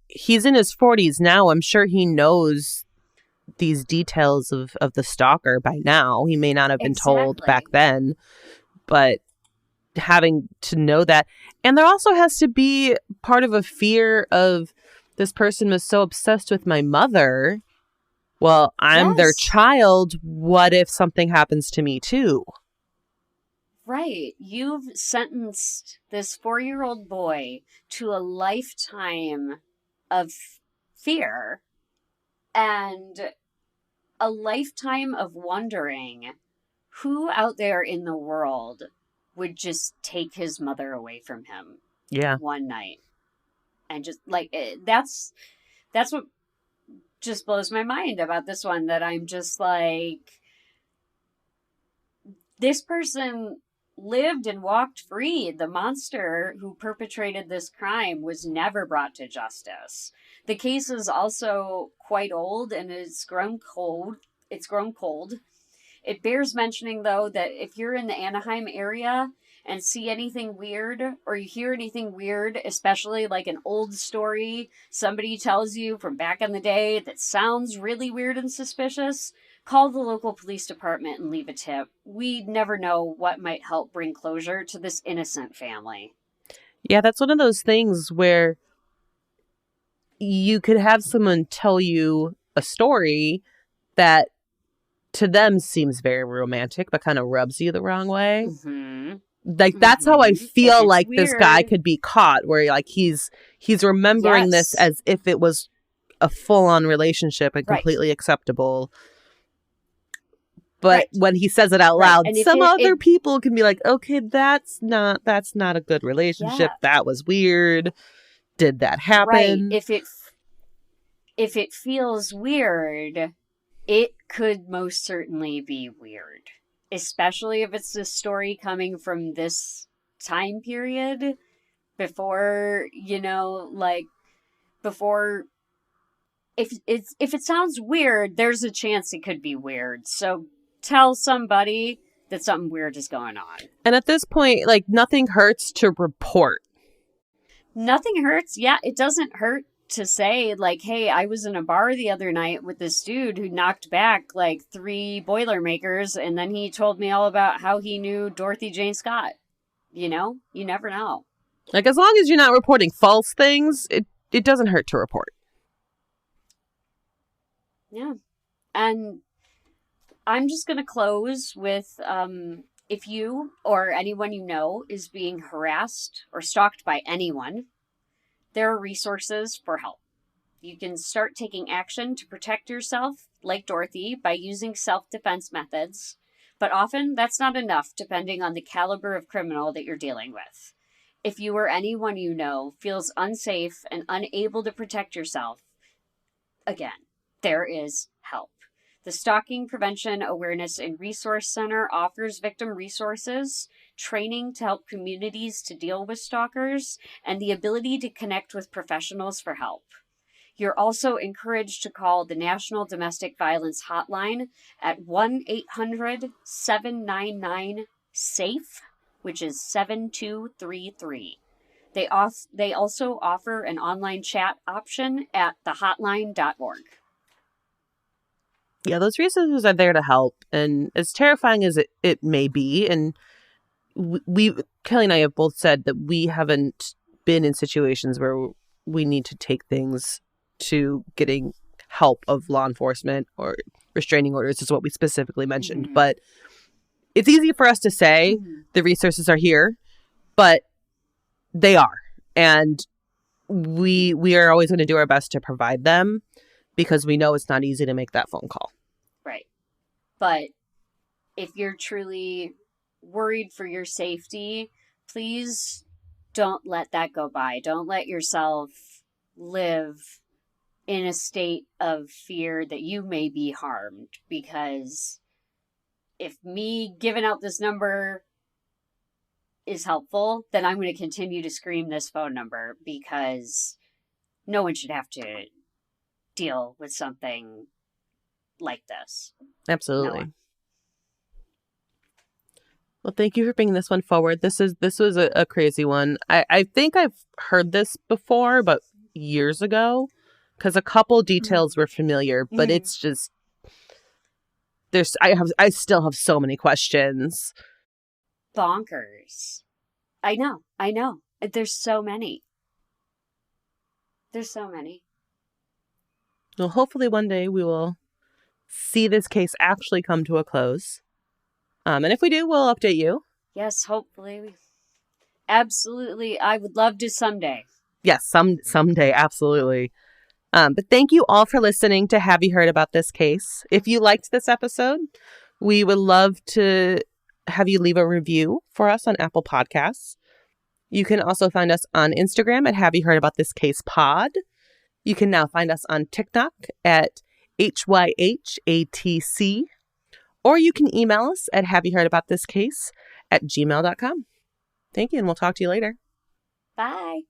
he's in his 40s now. I'm sure he knows these details of the stalker by now. He may not have been told back then, but having to know that. And there also has to be part of a fear of, this person was so obsessed with my mother. Well, I'm their child. What if something happens to me too? Right. You've sentenced this 4-year-old boy to a lifetime of fear and a lifetime of wondering who out there in the world would just take his mother away from him. Yeah. One night. And just like that's what just blows my mind about this one, that I'm just like, this person lived and walked free. The monster who perpetrated this crime was never brought to justice. The case is also quite old and it's grown cold. It bears mentioning, though, that if you're in the Anaheim area and see anything weird or you hear anything weird, especially like an old story somebody tells you from back in the day that sounds really weird and suspicious, call the local police department and leave a tip. We never know what might help bring closure to this innocent family. Yeah, that's one of those things where you could have someone tell you a story that to them seems very romantic, but kind of rubs you the wrong way. Mm-hmm. Like, that's how I feel like weird. This guy could be caught, where like he's remembering this as if it was a full-on relationship and completely acceptable. But when he says it out loud, some other people can be like, okay, that's not a good relationship. That was weird. Did that happen? Right. If it feels weird, it could most certainly be weird. Especially if it's a story coming from this time period before, if it sounds weird, there's a chance it could be weird. So tell somebody that something weird is going on. And at this point, like, nothing hurts to report. Nothing hurts. Yeah, it doesn't hurt to say, like, hey, I was in a bar the other night with this dude who knocked back like 3 Boilermakers, and then he told me all about how he knew Dorothy Jane Scott. You know? You never know. Like, as long as you're not reporting false things, it doesn't hurt to report. Yeah. And I'm just going to close with, if you or anyone you know is being harassed or stalked by anyone, there are resources for help. You can start taking action to protect yourself, like Dorothy, by using self-defense methods. But often that's not enough, depending on the caliber of criminal that you're dealing with. If you or anyone you know feels unsafe and unable to protect yourself, again, there is help. The Stalking Prevention Awareness and Resource Center offers victim resources, training to help communities to deal with stalkers, and the ability to connect with professionals for help. You're also encouraged to call the National Domestic Violence Hotline at 1-800-799-SAFE, which is 7233. They also offer an online chat option at thehotline.org. Yeah, those resources are there to help. And as terrifying as it may be, and Kelly and I have both said that we haven't been in situations where we need to take things to getting help of law enforcement or restraining orders is what we specifically mentioned. Mm-hmm. But it's easy for us to say the resources are here, but they are. And we are always going to do our best to provide them because we know it's not easy to make that phone call. Right. But if you're truly worried for your safety, please don't let that go by. Don't let yourself live in a state of fear that you may be harmed, because if me giving out this number is helpful, then I'm going to continue to scream this phone number, because no one should have to deal with something like this. Absolutely. No one. Well, thank you for bringing this one forward. This was a crazy one. I think I've heard this before, but years ago, because a couple details were familiar, but it's just I still have so many questions. Bonkers. I know. There's so many. Well, hopefully one day we will see this case actually come to a close. And if we do, we'll update you. Yes, hopefully. Absolutely. I would love to someday. Yes, someday, absolutely. But thank you all for listening to Have You Heard About This Case? If you liked this episode, we would love to have you leave a review for us on Apple Podcasts. You can also find us on Instagram at Have You Heard About This Case Pod. You can now find us on TikTok at HYHATC. Or you can email us at haveyouheardaboutThisCase@gmail.com. Thank you, and we'll talk to you later. Bye.